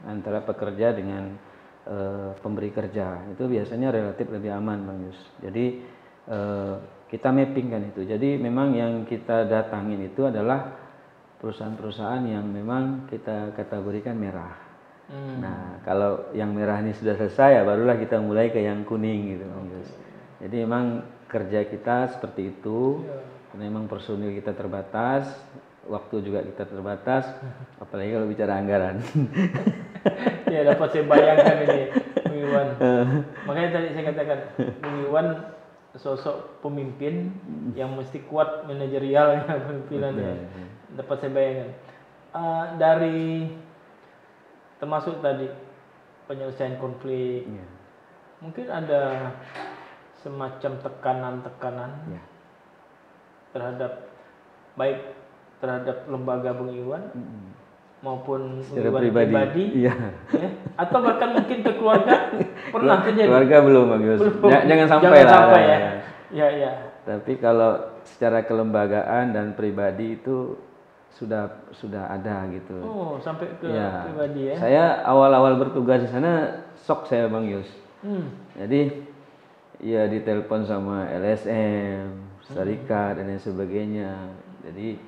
antara pekerja dengan pemberi kerja. Itu biasanya relatif lebih aman Bang Yus. Jadi kita mapping kan itu. Jadi memang yang kita datangin itu adalah perusahaan-perusahaan yang memang kita kategorikan merah. Nah, kalau yang merah ini sudah selesai ya barulah kita mulai ke yang kuning gitu Bang Yus. Jadi memang kerja kita seperti itu. Karena memang personil kita terbatas, waktu juga kita terbatas, apalagi kalau bicara anggaran. Ya dapat saya bayangkan ini Bung Iwan. Makanya tadi saya katakan Bung Iwan sosok pemimpin yang mesti kuat manajerialnya, pemimpinannya. Dapat saya bayangkan. Dari termasuk tadi penyelesaian konflik, mungkin ada semacam tekanan-tekanan terhadap baik terhadap lembaga Bung Iwan maupun Bung Iwan pribadi, atau bahkan mungkin ke keluarga pernah terjadi. Keluarga belum Bang Yus. Jangan sampai ya. Tapi kalau secara kelembagaan dan pribadi itu sudah ada gitu. Oh, sampai ke pribadi ya. Saya awal-awal bertugas di sana shock saya Bang Yus. Jadi ya ditelepon sama LSM, serikat dan lain sebagainya. Jadi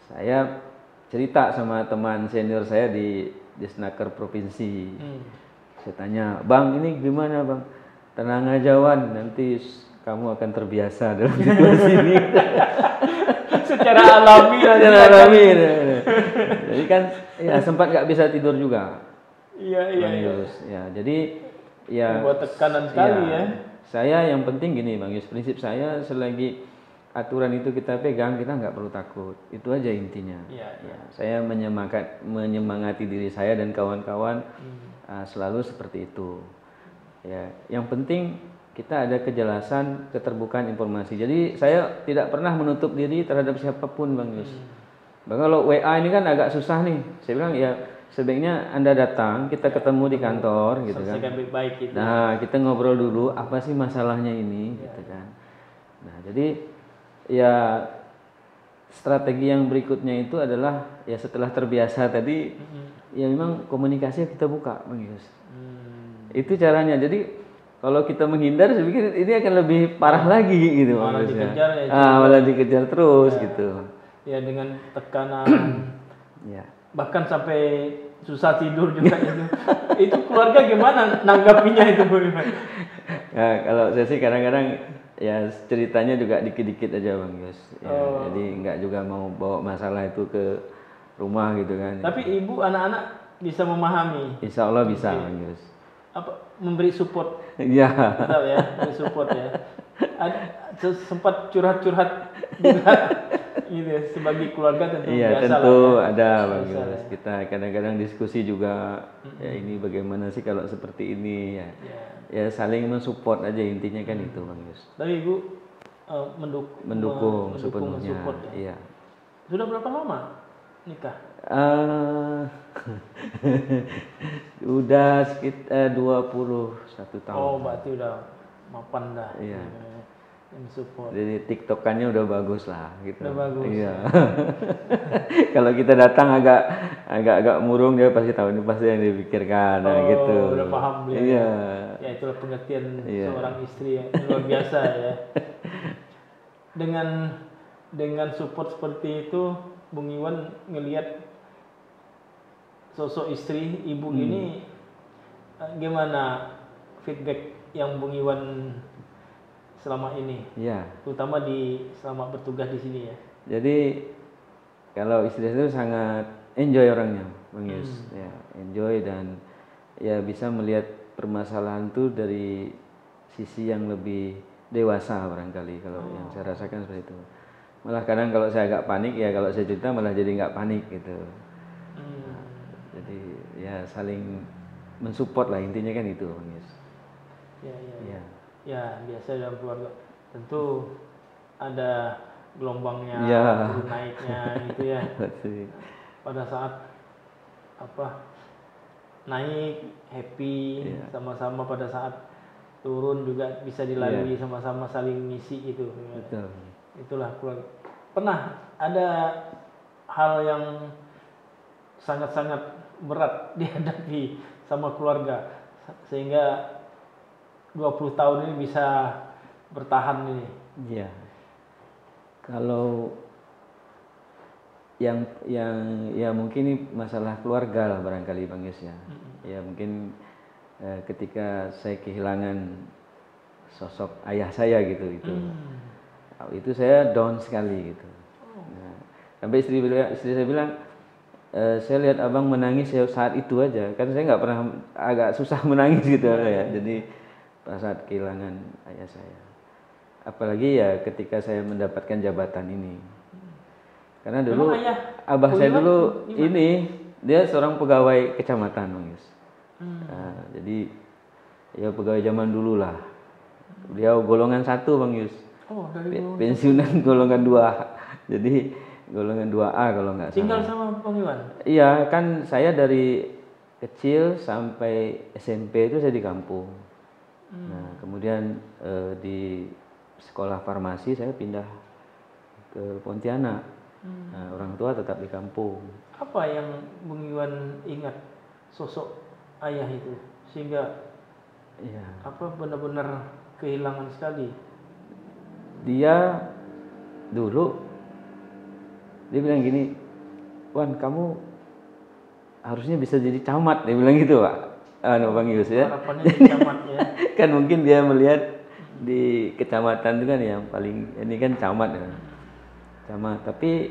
saya cerita sama teman senior saya di Disnaker provinsi. Saya tanya, "Bang, ini gimana, Bang?" "Tenang aja Wan, nanti kamu akan terbiasa dalam situasi ini." Secara alami. Jadi kan ya sempat nggak bisa tidur juga. Iya. Bang Yus. Ya, jadi ya Buat tekanan sekali ya. Saya yang penting gini Bang Yus, prinsip saya selagi aturan itu kita pegang, kita nggak perlu takut. Itu aja intinya. Iya. Ya, saya menyemangati diri saya dan kawan-kawan selalu seperti itu. Ya, yang penting kita ada kejelasan, keterbukaan informasi. Jadi saya tidak pernah menutup diri terhadap siapapun Bang Yus. Bahkan kalau WA ini kan agak susah nih. Saya bilang ya sebaiknya Anda datang, kita ketemu di kantor gitu kan. Selesaikan baik-baik gitu. Nah, kita ngobrol dulu apa sih masalahnya ini gitu kan. Nah, jadi ya strategi yang berikutnya itu adalah ya setelah terbiasa tadi ya memang komunikasi kita buka Bang Yus. Itu caranya. Jadi kalau kita menghindar saya pikir ini akan lebih parah lagi gitu Malah dikejar ya. malah dikejar terus gitu. Ya dengan tekanan Ya. bahkan sampai susah tidur juga itu. Itu keluarga gimana nanggapinya itu Bu Iwan? Ya, kalau saya sih kadang-kadang ya ceritanya juga dikit-dikit aja Bang Yus. Ya, jadi nggak juga mau bawa masalah itu ke rumah gitu kan. Tapi ibu anak-anak bisa memahami. Insya Allah bisa Bang Yus. Apa memberi support? Iya. Tahu ya, memberi support ya. Sempat curhat-curhat juga gitu ya, sebagai keluarga tentu Iya biasa tentu lah ya. ada Bang Yus. Kita kadang-kadang diskusi juga ya ini bagaimana sih kalau seperti ini ya. Ya saling mensupport aja intinya kan itu Bang Yus. Tapi ibu Mendukung sepenuhnya. mensupport ya. Iya. Sudah berapa lama nikah? Udah sekitar 21 tahun. Oh, berarti udah mapan dah. Iya. Yang support. Jadi tiktokannya udah bagus lah gitu. Udah bagus. Iya. Kalau kita datang agak murung dia pasti tahu ini pasti yang dipikirkan gitu. Udah paham dia. Iya. Ya itulah pengertian seorang istri yang luar biasa ya. Dengan support seperti itu, Bung Iwan ngelihat sosok istri ibu ini gimana feedback yang Bung Iwan selama ini? Iya. Terutama selama bertugas di sini ya. Jadi kalau istri itu sangat enjoy orangnya, Bang Yus. Ya, enjoy dan ya bisa melihat permasalahan itu dari sisi yang lebih dewasa barangkali kalau yang saya rasakan seperti itu. Malah kadang kalau saya agak panik ya kalau saya cerita malah jadi nggak panik gitu. Jadi ya saling mensupport lah intinya kan itu Bang Yus. Ya. Ya biasa dalam keluarga tentu ada gelombangnya, turun naiknya gitu ya. Pada saat naik happy sama-sama, pada saat turun juga bisa dilalui sama-sama saling ngisi itu. Betul. Itulah keluarga. Pernah ada hal yang sangat-sangat berat dihadapi sama keluarga sehingga 20 tahun ini bisa bertahan ini. Iya. Kalau yang ya mungkin ini masalah keluarga lah barangkali Bang Yus ya. Ya mungkin ketika saya kehilangan sosok ayah saya gitu itu saya down sekali gitu. Nah, sampai istri saya bilang saya lihat abang menangis saat itu aja, kan saya nggak pernah agak susah menangis gitu ya. Jadi pada saat kehilangan ayah saya, apalagi ya ketika saya mendapatkan jabatan ini, karena dulu abah saya dulu ini dia seorang pegawai kecamatan Bang Yus. Nah, jadi ya pegawai zaman dulu lah, dia golongan 1 Bang Yus. Pensiunan golongan 2, jadi golongan 2A kalau nggak salah. Tinggal sama Bang Iwan? Iya, kan saya dari kecil sampai SMP itu saya di kampung. Nah, kemudian di sekolah farmasi saya pindah ke Pontianak. Nah, orang tua tetap di kampung. Apa yang Bung Iwan ingat sosok ayah itu sehingga benar-benar kehilangan sekali? Dia dulu dia bilang gini, Wan kamu harusnya bisa jadi camat, dia bilang gitu Pak. Bang Yus ya. Harapannya jadi camat ya. Kan mungkin dia melihat di kecamatan itu kan yang paling ini kan camat ya. Camat, tapi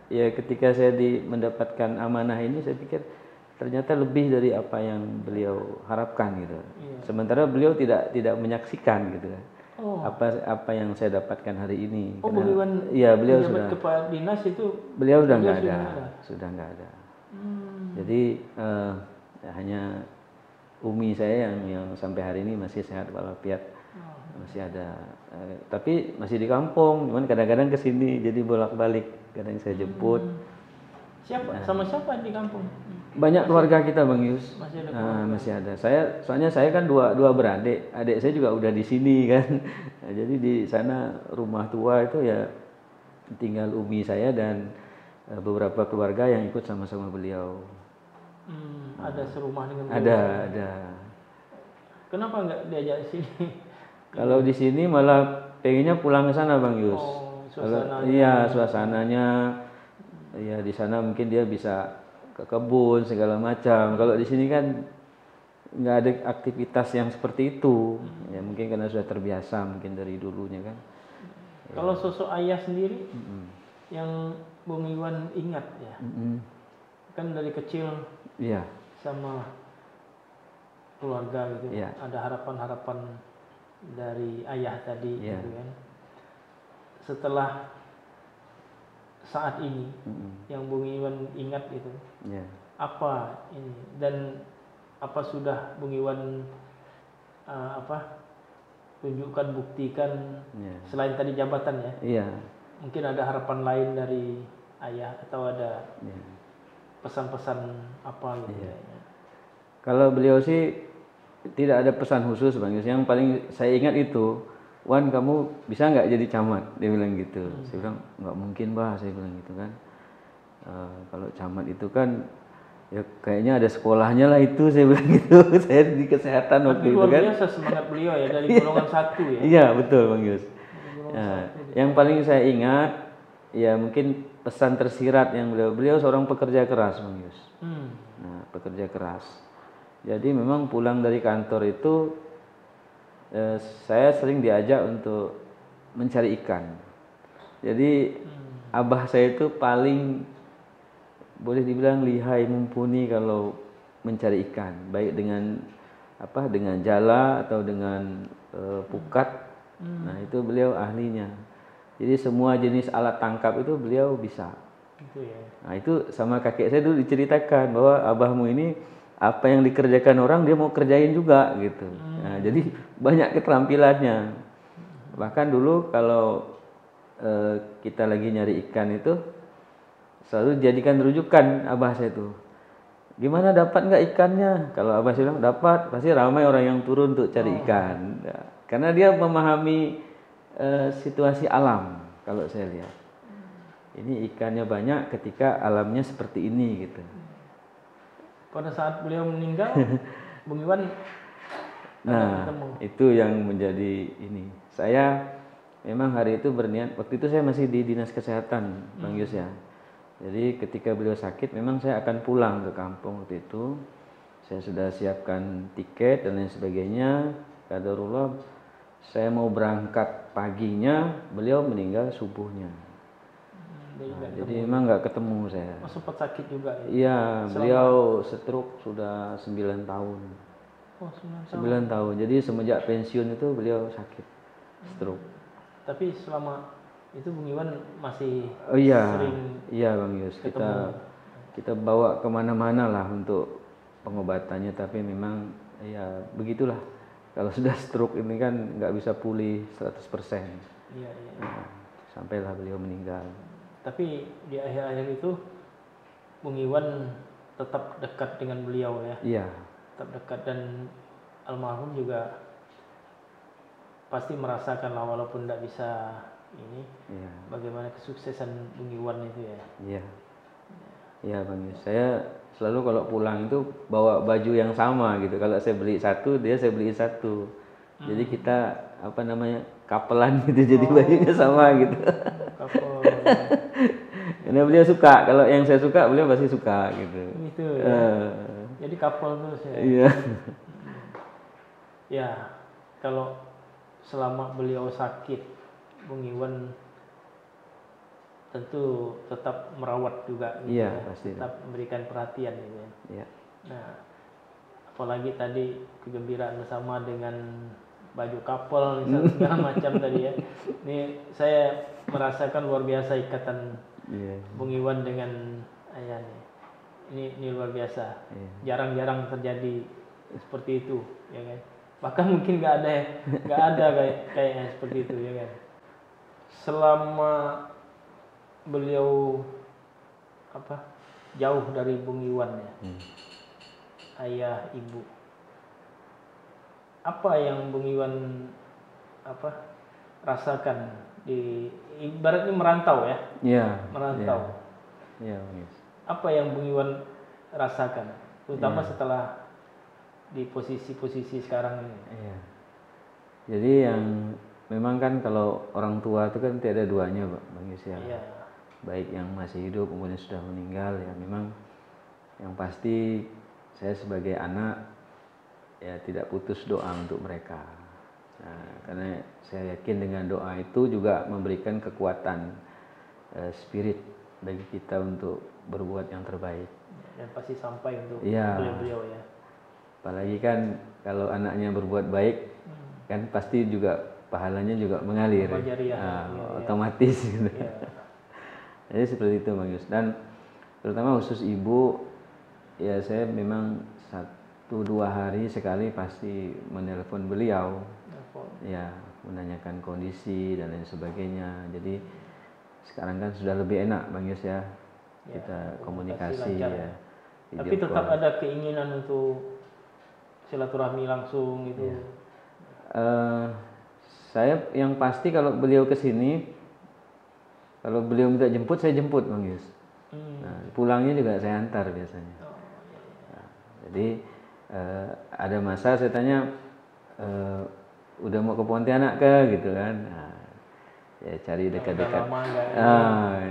ya ketika saya mendapatkan amanah ini saya pikir ternyata lebih dari apa yang beliau harapkan gitu. Iya. Sementara beliau tidak menyaksikan gitu kan. Oh. Apa yang saya dapatkan hari ini. Oh, Bung Iwan iya, beliau menjabat sudah kepala dinas itu beliau sudah nggak sudah ada, ada. sudah nggak ada. Hmm. Jadi ya hanya Umi saya yang sampai hari ini masih sehat walafiat, masih ada. Tapi masih di kampung, cuman kadang-kadang kesini jadi bolak-balik, kadang saya jemput. Siapa? Sama siapa di kampung? Banyak keluarga kita Bang Yus. Masih ada keluarga. Masih ada. Soalnya saya kan dua beradik, adik saya juga udah di sini kan. Nah, jadi di sana rumah tua itu ya tinggal Umi saya dan beberapa keluarga yang ikut sama-sama beliau. Ada serumah dengan beliau? Ada. Kenapa nggak diajak sini? Kalau di sini malah pengennya pulang ke sana Bang Yus. Oh, suasananya. Iya, suasananya. Ya di sana mungkin dia bisa ke kebun segala macam. Kalau di sini kan nggak ada aktivitas yang seperti itu. Ya mungkin karena sudah terbiasa mungkin dari dulunya kan. Kalau sosok ayah sendiri yang Bung Iwan ingat ya, kan dari kecil Iya. sama keluarga gitu, Iya. ada harapan-harapan dari ayah tadi gitu kan. Setelah saat ini yang Bung Iwan ingat itu apa ini, dan apa sudah Bung Iwan tunjukkan, buktikan selain tadi jabatan ya? Iya. Mungkin ada harapan lain dari ayah atau ada pesan-pesan apa gitu ya? Kalau beliau sih tidak ada pesan khusus Bang Yus. Yang paling saya ingat itu, Wan kamu bisa nggak jadi camat? Dia bilang gitu. Saya bilang nggak mungkin bah, saya bilang gitu kan. Kalau camat itu kan ya kayaknya ada sekolahnya lah itu, saya bilang gitu. Saya di kesehatan waktu itu kan. Luar biasa semangat beliau ya, dari golongan 1 ya. Iya betul Bang Yus. Yang paling saya ingat ya mungkin pesan tersirat yang beliau seorang pekerja keras Bang Yus. Nah, pekerja keras. Jadi memang pulang dari kantor itu saya sering diajak untuk mencari ikan. Jadi abah saya itu paling boleh dibilang lihai, mumpuni kalau mencari ikan, baik dengan dengan jala atau dengan pukat. Nah itu beliau ahlinya. Jadi semua jenis alat tangkap itu beliau bisa. Gitu ya. Nah itu sama kakek saya dulu diceritakan bahwa abahmu ini apa yang dikerjakan orang dia mau kerjain juga gitu. Nah, jadi banyak keterampilannya. Bahkan dulu kalau kita lagi nyari ikan itu selalu dijadikan rujukan abah saya itu. Gimana dapat nggak ikannya? Kalau abah saya bilang dapat, pasti ramai orang yang turun untuk cari ikan. Nah, karena dia memahami situasi alam kalau saya lihat. Ini ikannya banyak ketika alamnya seperti ini gitu. Pada saat beliau meninggal, Bung Iwan itu yang menjadi ini. Saya memang hari itu berniat, waktu itu saya masih di Dinas Kesehatan, Bang Yus ya. Jadi ketika beliau sakit, memang saya akan pulang ke kampung waktu itu. Saya sudah siapkan tiket dan lain sebagainya. Qadarullah, saya mau berangkat paginya, beliau meninggal subuhnya. Jadi memang nggak ketemu saya. Sempat sakit juga ya? Iya, beliau stroke sudah 9 tahun. Oh, 9 tahun. Jadi semenjak pensiun itu beliau sakit stroke. Tapi selama itu Bung Iwan masih sering Bang Yus. ketemu. Kita bawa kemana-mana lah untuk pengobatannya. Tapi memang ya begitulah. Kalau sudah stroke ini kan nggak bisa pulih 100%. Iya. Nah, sampailah beliau meninggal. Tapi di akhir-akhir itu Bung Iwan tetap dekat dengan beliau ya? Iya. Tetap dekat, dan almarhum juga pasti merasakan lah walaupun tidak bisa ini. Iya. Bagaimana kesuksesan Bung Iwan itu ya? Iya. Iya Bang Yus. Saya selalu kalau pulang itu bawa baju yang sama gitu. Kalau saya beli satu, saya beli satu. Jadi kita kapelan gitu, jadi bajunya sama gitu. Kapel. Karena beliau suka, kalau yang saya suka beliau pasti suka gitu. Gitu ya. Jadi kapel terus ya. Iya. Ya, kalau selama beliau sakit, Bung Iwan tentu tetap merawat juga gitu. Iya, ya. pasti. Tetap memberikan perhatian gitu ya. Iya. Nah, apalagi tadi kegembiraan bersama dengan baju couple misalnya segala macam tadi ya. Ini saya merasakan luar biasa ikatan Bung Iwan dengan ayah nih. Ini luar biasa. Jarang-jarang terjadi seperti itu, ya kan. Bahkan mungkin nggak ada kayaknya seperti itu, ya kan. Selama beliau jauh dari Bung Iwan ya, ayah ibu, apa yang Bung Iwan rasakan di ibaratnya merantau ya? Iya. Merantau. Iya. Apa yang Bung Iwan rasakan, terutama setelah di posisi-posisi sekarang ini? Iya. Jadi yang memang kan kalau orang tua itu kan tiada duanya, Bang Yus ya. Iya. Baik yang masih hidup maupun yang sudah meninggal ya, memang yang pasti saya sebagai anak ya tidak putus doa untuk mereka. Nah, karena saya yakin dengan doa itu juga memberikan kekuatan spirit bagi kita untuk berbuat yang terbaik. Dan pasti sampai untuk beliau-beliau ya. Apalagi kan kalau anaknya berbuat baik kan pasti juga pahalanya juga mengalir. Otomatis gitu. Ya. Jadi seperti itu Bang Yus. Dan terutama khusus ibu ya, saya memang 1-2 hari sekali pasti menelpon beliau. Ya, menanyakan kondisi dan lain sebagainya. Jadi sekarang kan sudah lebih enak Bang Yus ya. Kita komunikasi ya. Tapi tetap ada keinginan untuk silaturahmi langsung gitu. Ya. Saya yang pasti kalau beliau ke sini, kalau beliau minta jemput saya jemput Bang Yus. Nah, pulangnya juga saya antar biasanya. Nah, jadi ada masa saya tanya udah mau ke Pontianak gitu kan. Nah, ya cari dekat-dekat.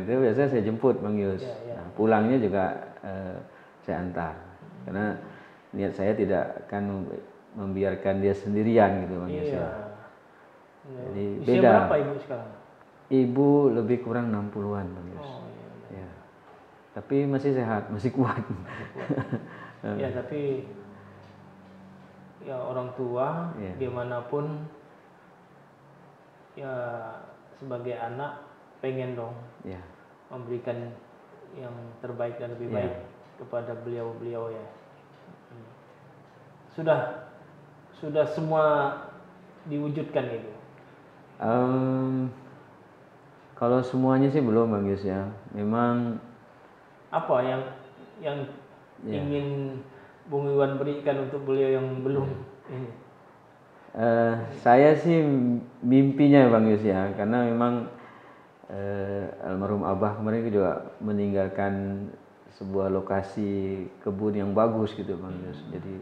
Itu biasanya saya jemput Bang Yus. Nah, pulangnya juga saya antar. Karena niat saya tidak akan membiarkan dia sendirian gitu Bang Yus ya. Jadi usia beda. Berapa ibu sekarang? Ibu lebih kurang 60-an Bang Yus. Ya. Tapi masih sehat, masih kuat. Ya, tapi ya orang tua dimanapun ya sebagai anak pengen dong memberikan yang terbaik dan lebih baik kepada beliau-beliau ya. Sudah semua diwujudkan itu. Kalau semuanya sih belum Bang Yus ya. Memang apa yang ingin Bung Iwan berikan untuk beliau yang belum ini? Saya sih mimpinya Bang Yus ya, karena memang almarhum Abah kemarin juga meninggalkan sebuah lokasi kebun yang bagus gitu Bang Yus. Jadi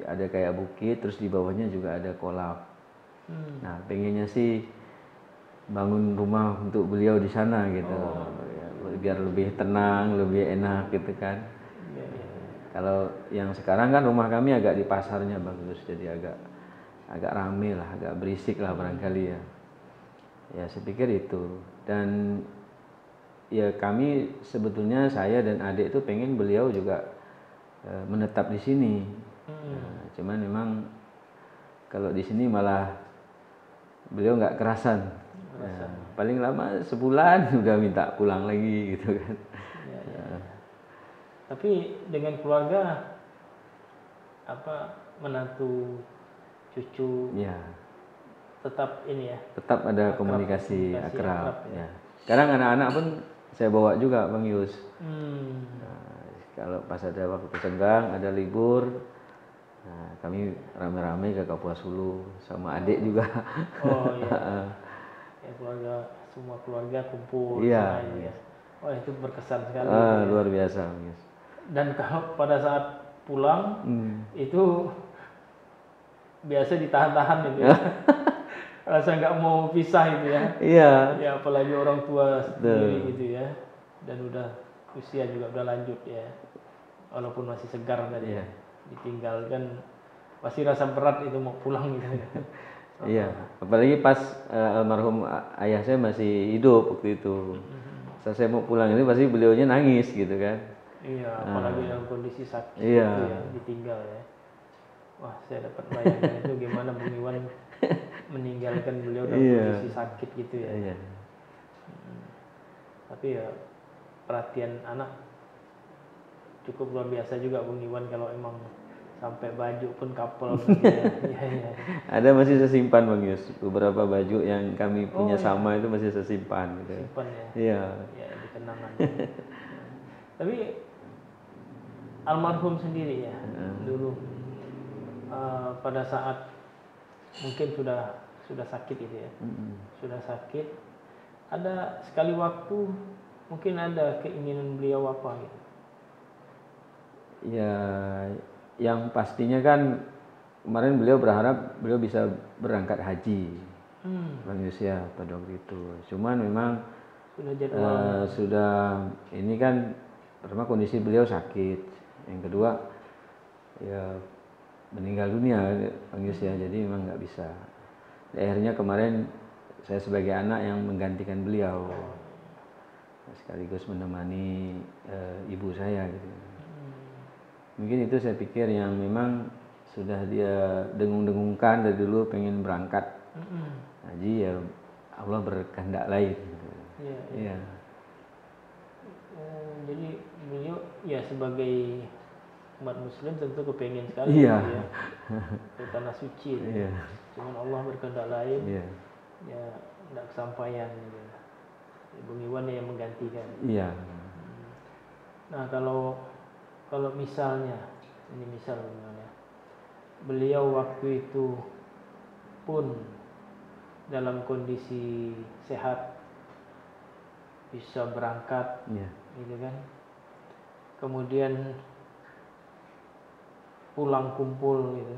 ada kayak bukit, terus di bawahnya juga ada kolam. Nah, pengennya sih bangun rumah untuk beliau di sana gitu, biar lebih tenang, lebih enak gitu kan. Kalau yang sekarang kan rumah kami agak di pasarnya bagus, jadi agak rame lah, agak berisik lah barangkali ya. Ya saya pikir itu. Dan ya kami sebetulnya saya dan adik itu pengen beliau juga menetap di sini. Nah, cuman memang kalau di sini malah beliau nggak kerasan. Ya, paling lama sebulan udah minta pulang lagi gitu kan. Tapi dengan keluarga menantu cucu tetap ini ya. Tetap ada komunikasi akrab ya. Sekarang anak-anak pun saya bawa juga Bang Yus. Nah, kalau pas ada waktu senggang, ada libur, nah, kami rame-rame ke Kapuas Hulu sama adik juga. Oh iya. Ya, semua keluarga kumpul. Iya. Oh itu berkesan sekali. Luar biasa, Mas. Dan kalau pada saat pulang itu biasa ditahan-tahan gitu ya. Rasa nggak mau pisah itu ya. Iya. Ya apalagi orang tua sendiri gitu ya. Dan udah usia juga udah lanjut ya. Walaupun masih segar tadi ya. Ditinggalkan pasti rasa berat itu mau pulang gitu ya. Iya, apalagi pas almarhum ayah saya masih hidup waktu itu. Saat saya mau pulang itu pasti beliaunya nangis gitu kan. Iya, apalagi dalam kondisi sakit Iya. gitu ya, ditinggal ya. Wah, saya dapat bayangkan itu gimana Bung Iwan meninggalkan beliau dalam Iya. kondisi sakit gitu ya. Iya. Tapi ya perhatian anak cukup luar biasa juga Bung Iwan, kalau emang sampai baju pun kapal gitu ya. Iya, iya. Ada masih saya simpan Bang Yus, beberapa baju yang kami punya iya. sama itu masih saya simpan gitu. Simpan ya. Iya. Ya, di kenangan. Tapi almarhum sendiri ya, dulu pada saat mungkin sudah sakit itu ya. Sudah sakit, ada sekali waktu mungkin ada keinginan beliau apa gitu. Ya, yang pastinya kan kemarin beliau berharap beliau bisa berangkat haji, Bang Yus ya, pada waktu itu. Cuman memang Sudah jadwalnya. sudah ini kan, pertama kondisi beliau sakit, yang kedua ya meninggal dunia Bang Yus ya, jadi memang nggak bisa. Akhirnya kemarin saya sebagai anak yang menggantikan beliau, sekaligus menemani ibu saya gitu. Mungkin itu saya pikir yang memang sudah dia dengung-dengungkan dari dulu, pengen berangkat haji, ya Allah berkehendak lain gitu. Iya, Iya. Jadi beliau ya sebagai umat muslim tentu kepengen sekali Iya. gitu ya, ke tanah suci. Iya. Cuman Allah berkehendak lain. Iya. Ya tidak kesampaian gitu. Bung Iwan yang menggantikan. Iya. Nah, kalau misalnya ini misal ya, beliau waktu itu pun dalam kondisi sehat, bisa berangkat, Iya. gitu kan, kemudian pulang kumpul gitu,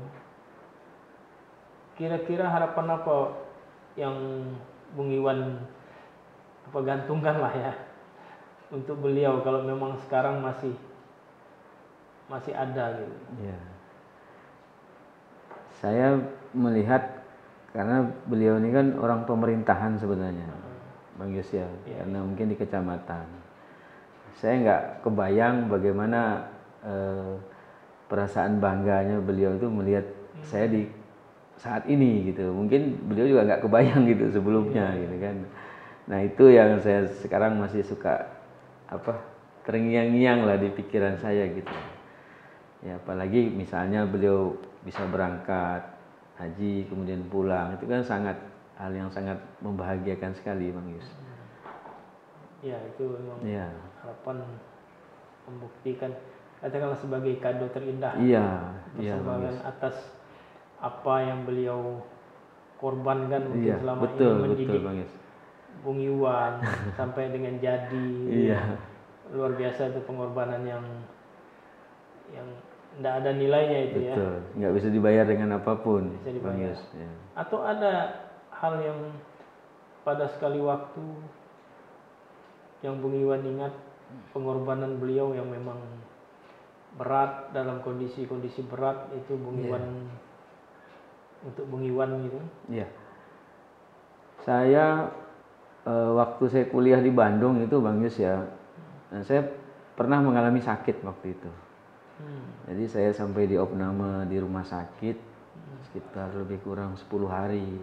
kira-kira harapan apa yang Bung Iwan gantungkan lah ya untuk beliau kalau memang sekarang masih ada gitu. Iya. Saya melihat karena beliau ini kan orang pemerintahan sebenarnya, Bang Yus ya, karena mungkin di kecamatan. Saya nggak kebayang bagaimana perasaan bangganya beliau itu melihat saya di saat ini gitu. Mungkin beliau juga nggak kebayang gitu sebelumnya gitu kan. Nah itu yang saya sekarang masih suka terngiang-ngiang lah di pikiran saya gitu. Ya apalagi misalnya beliau bisa berangkat haji kemudian pulang, itu kan hal yang sangat membahagiakan sekali Bang Yus. Ya itu memang Ya. harapan membuktikan, katakanlah sebagai kado terindah. Iya, persembahan atas apa yang beliau korbankan mungkin iya, selama betul, ini mendidik betul Bang Yus. Bung Iwan sampai dengan jadi. Iya. Luar biasa itu pengorbanan yang tidak ada nilainya itu. Betul. Ya. Nggak bisa dibayar dengan apapun, Bisa dibayar. Bang Yus. Ya. Atau ada hal yang pada sekali waktu yang Bung Iwan ingat pengorbanan beliau yang memang berat, dalam kondisi berat itu Bung Iwan, untuk Bung Iwan gitu. Iya. Saya waktu saya kuliah di Bandung itu Bang Yus ya, saya pernah mengalami sakit waktu itu. Jadi saya sampai di opname di rumah sakit sekitar lebih kurang 10 hari,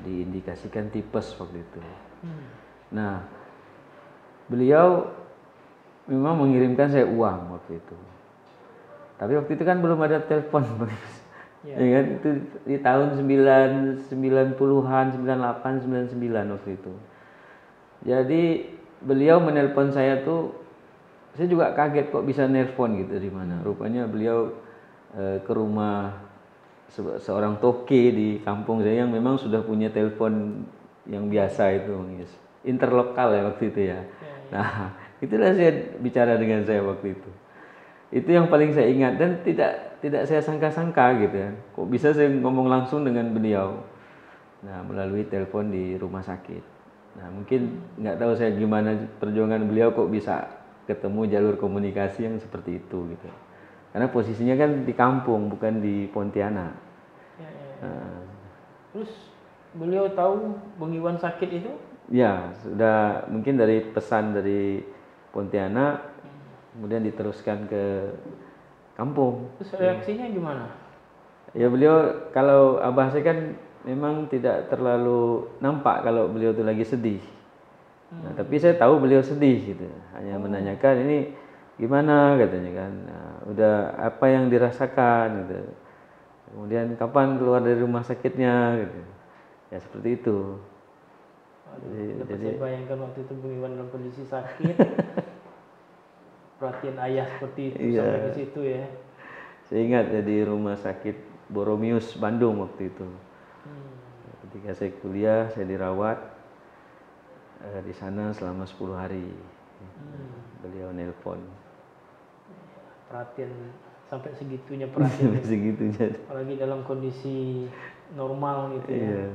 diindikasikan tipes waktu itu. Nah, beliau memang mengirimkan saya uang waktu itu. Tapi waktu itu kan belum ada telepon, Bang Yus. Ya kan, itu di tahun 90-an, 98, 99 waktu itu. Jadi beliau menelpon saya tuh, saya juga kaget kok bisa nelpon gitu dari mana. Rupanya beliau ke rumah seorang toke di kampung saya yang memang sudah punya telepon yang biasa itu, interlokal ya waktu itu ya. Nah, itulah saya bicara dengan saya waktu itu. Itu yang paling saya ingat dan tidak saya sangka-sangka gitu ya. Kok bisa saya ngomong langsung dengan beliau. Nah, melalui telepon di rumah sakit. Nah, mungkin nggak tahu saya gimana perjuangan beliau kok bisa ketemu jalur komunikasi yang seperti itu gitu. Karena posisinya kan di kampung bukan di Pontianak. Nah, terus beliau tahu Bung Iwan sakit itu? Ya, sudah mungkin dari pesan dari Pontianak kemudian diteruskan ke kampung. Terus reaksinya gimana? Ya beliau, kalau abah saya kan memang tidak terlalu nampak kalau beliau itu lagi sedih. Nah, tapi saya tahu beliau sedih gitu. Hanya menanyakan ini gimana katanya kan. Nah, udah apa yang dirasakan gitu. Kemudian kapan keluar dari rumah sakitnya gitu. Ya seperti itu. Saya bayangkan waktu itu Bung Iwan dalam kondisi sakit. Perhatian ayah seperti itu sampai ke situ ya. Saya ingat ya di rumah sakit Boromius Bandung waktu itu. Ketika saya kuliah, saya dirawat di sana selama 10 hari. Beliau nelpon. Perhatian sampai segitunya perhatian. Segitunya. Apalagi dalam kondisi normal gitu ya.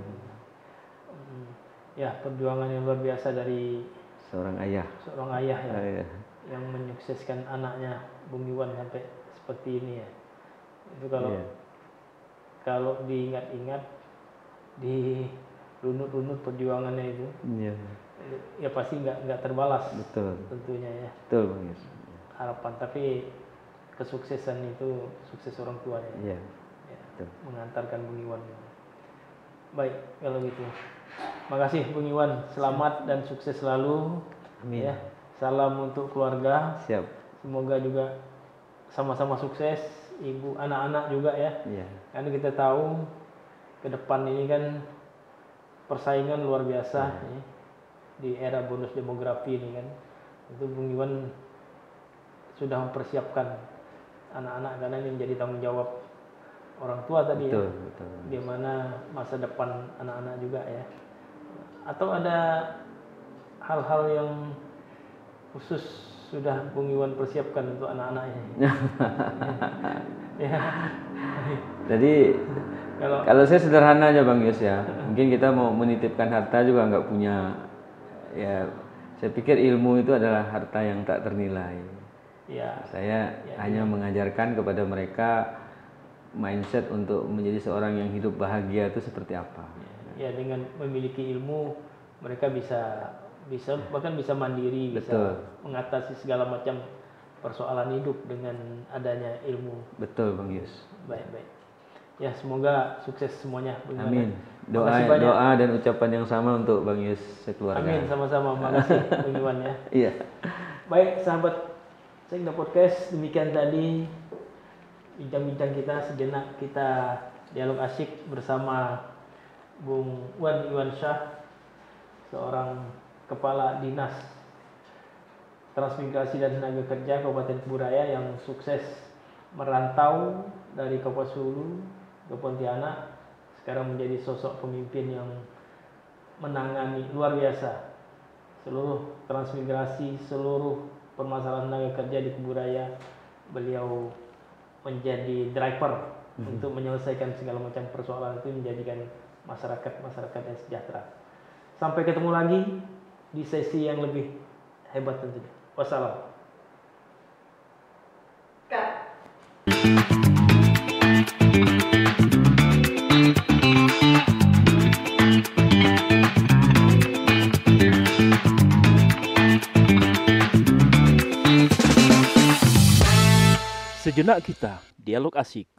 Ya, perjuangan yang luar biasa dari seorang ayah ya. Yang menyukseskan anaknya Bung Iwan sampai seperti ini ya. Itu kalau diingat-ingat, di runut-runut perjuangannya itu, ya pasti nggak terbalas. Betul. Tentunya ya. Betul Bang Yus. Harapan, tapi kesuksesan itu sukses orang tua ya. Betul. Mengantarkan Bung Iwan. Baik, kalau gitu. Makasih Bung Iwan, selamat dan sukses selalu. Amin. Ya. Salam untuk keluarga. Siap. Semoga juga sama-sama sukses, ibu, anak-anak juga ya. Karena kita tahu ke depan ini kan persaingan luar biasa ya. Di era bonus demografi ini kan. Itu Bung Iwan sudah mempersiapkan anak-anak karena ini menjadi tanggung jawab orang tua tadi. Betul. Bagaimana masa depan anak-anak juga ya. Atau ada hal-hal yang khusus sudah Bung Iwan persiapkan untuk anak-anaknya. Jadi kalau saya sederhana aja Bang Yus ya. Mungkin kita mau menitipkan harta juga nggak punya. Ya, saya pikir ilmu itu adalah harta yang tak ternilai. Saya hanya mengajarkan kepada mereka mindset untuk menjadi seorang yang hidup bahagia itu seperti apa. Ya, dengan memiliki ilmu mereka bisa bahkan bisa mandiri, bisa mengatasi segala macam persoalan hidup dengan adanya ilmu. Betul Bang Yus. Baik. Ya, semoga sukses semuanya. Amin. Doa dan ucapan yang sama untuk Bang Yus sekeluarga. Amin, sama-sama. Makasih Bang Iwan ya. Iya. Baik, sahabat Sekda Podcast, demikian tadi bincang-bincang kita sejenak, kita dialog asyik bersama Bung Iwan Syah, seorang Kepala Dinas Transmigrasi dan Tenaga Kerja Kabupaten Kuburaya yang sukses merantau dari Kapuas Hulu ke Pontianak, sekarang menjadi sosok pemimpin yang menangani luar biasa seluruh transmigrasi, seluruh permasalahan tenaga kerja di Kuburaya. Beliau menjadi driver untuk menyelesaikan segala macam persoalan itu, menjadikan masyarakat yang sejahtera. Sampai ketemu lagi di sesi yang lebih hebat tentunya. Wassalam. Sejenak kita dialog asik.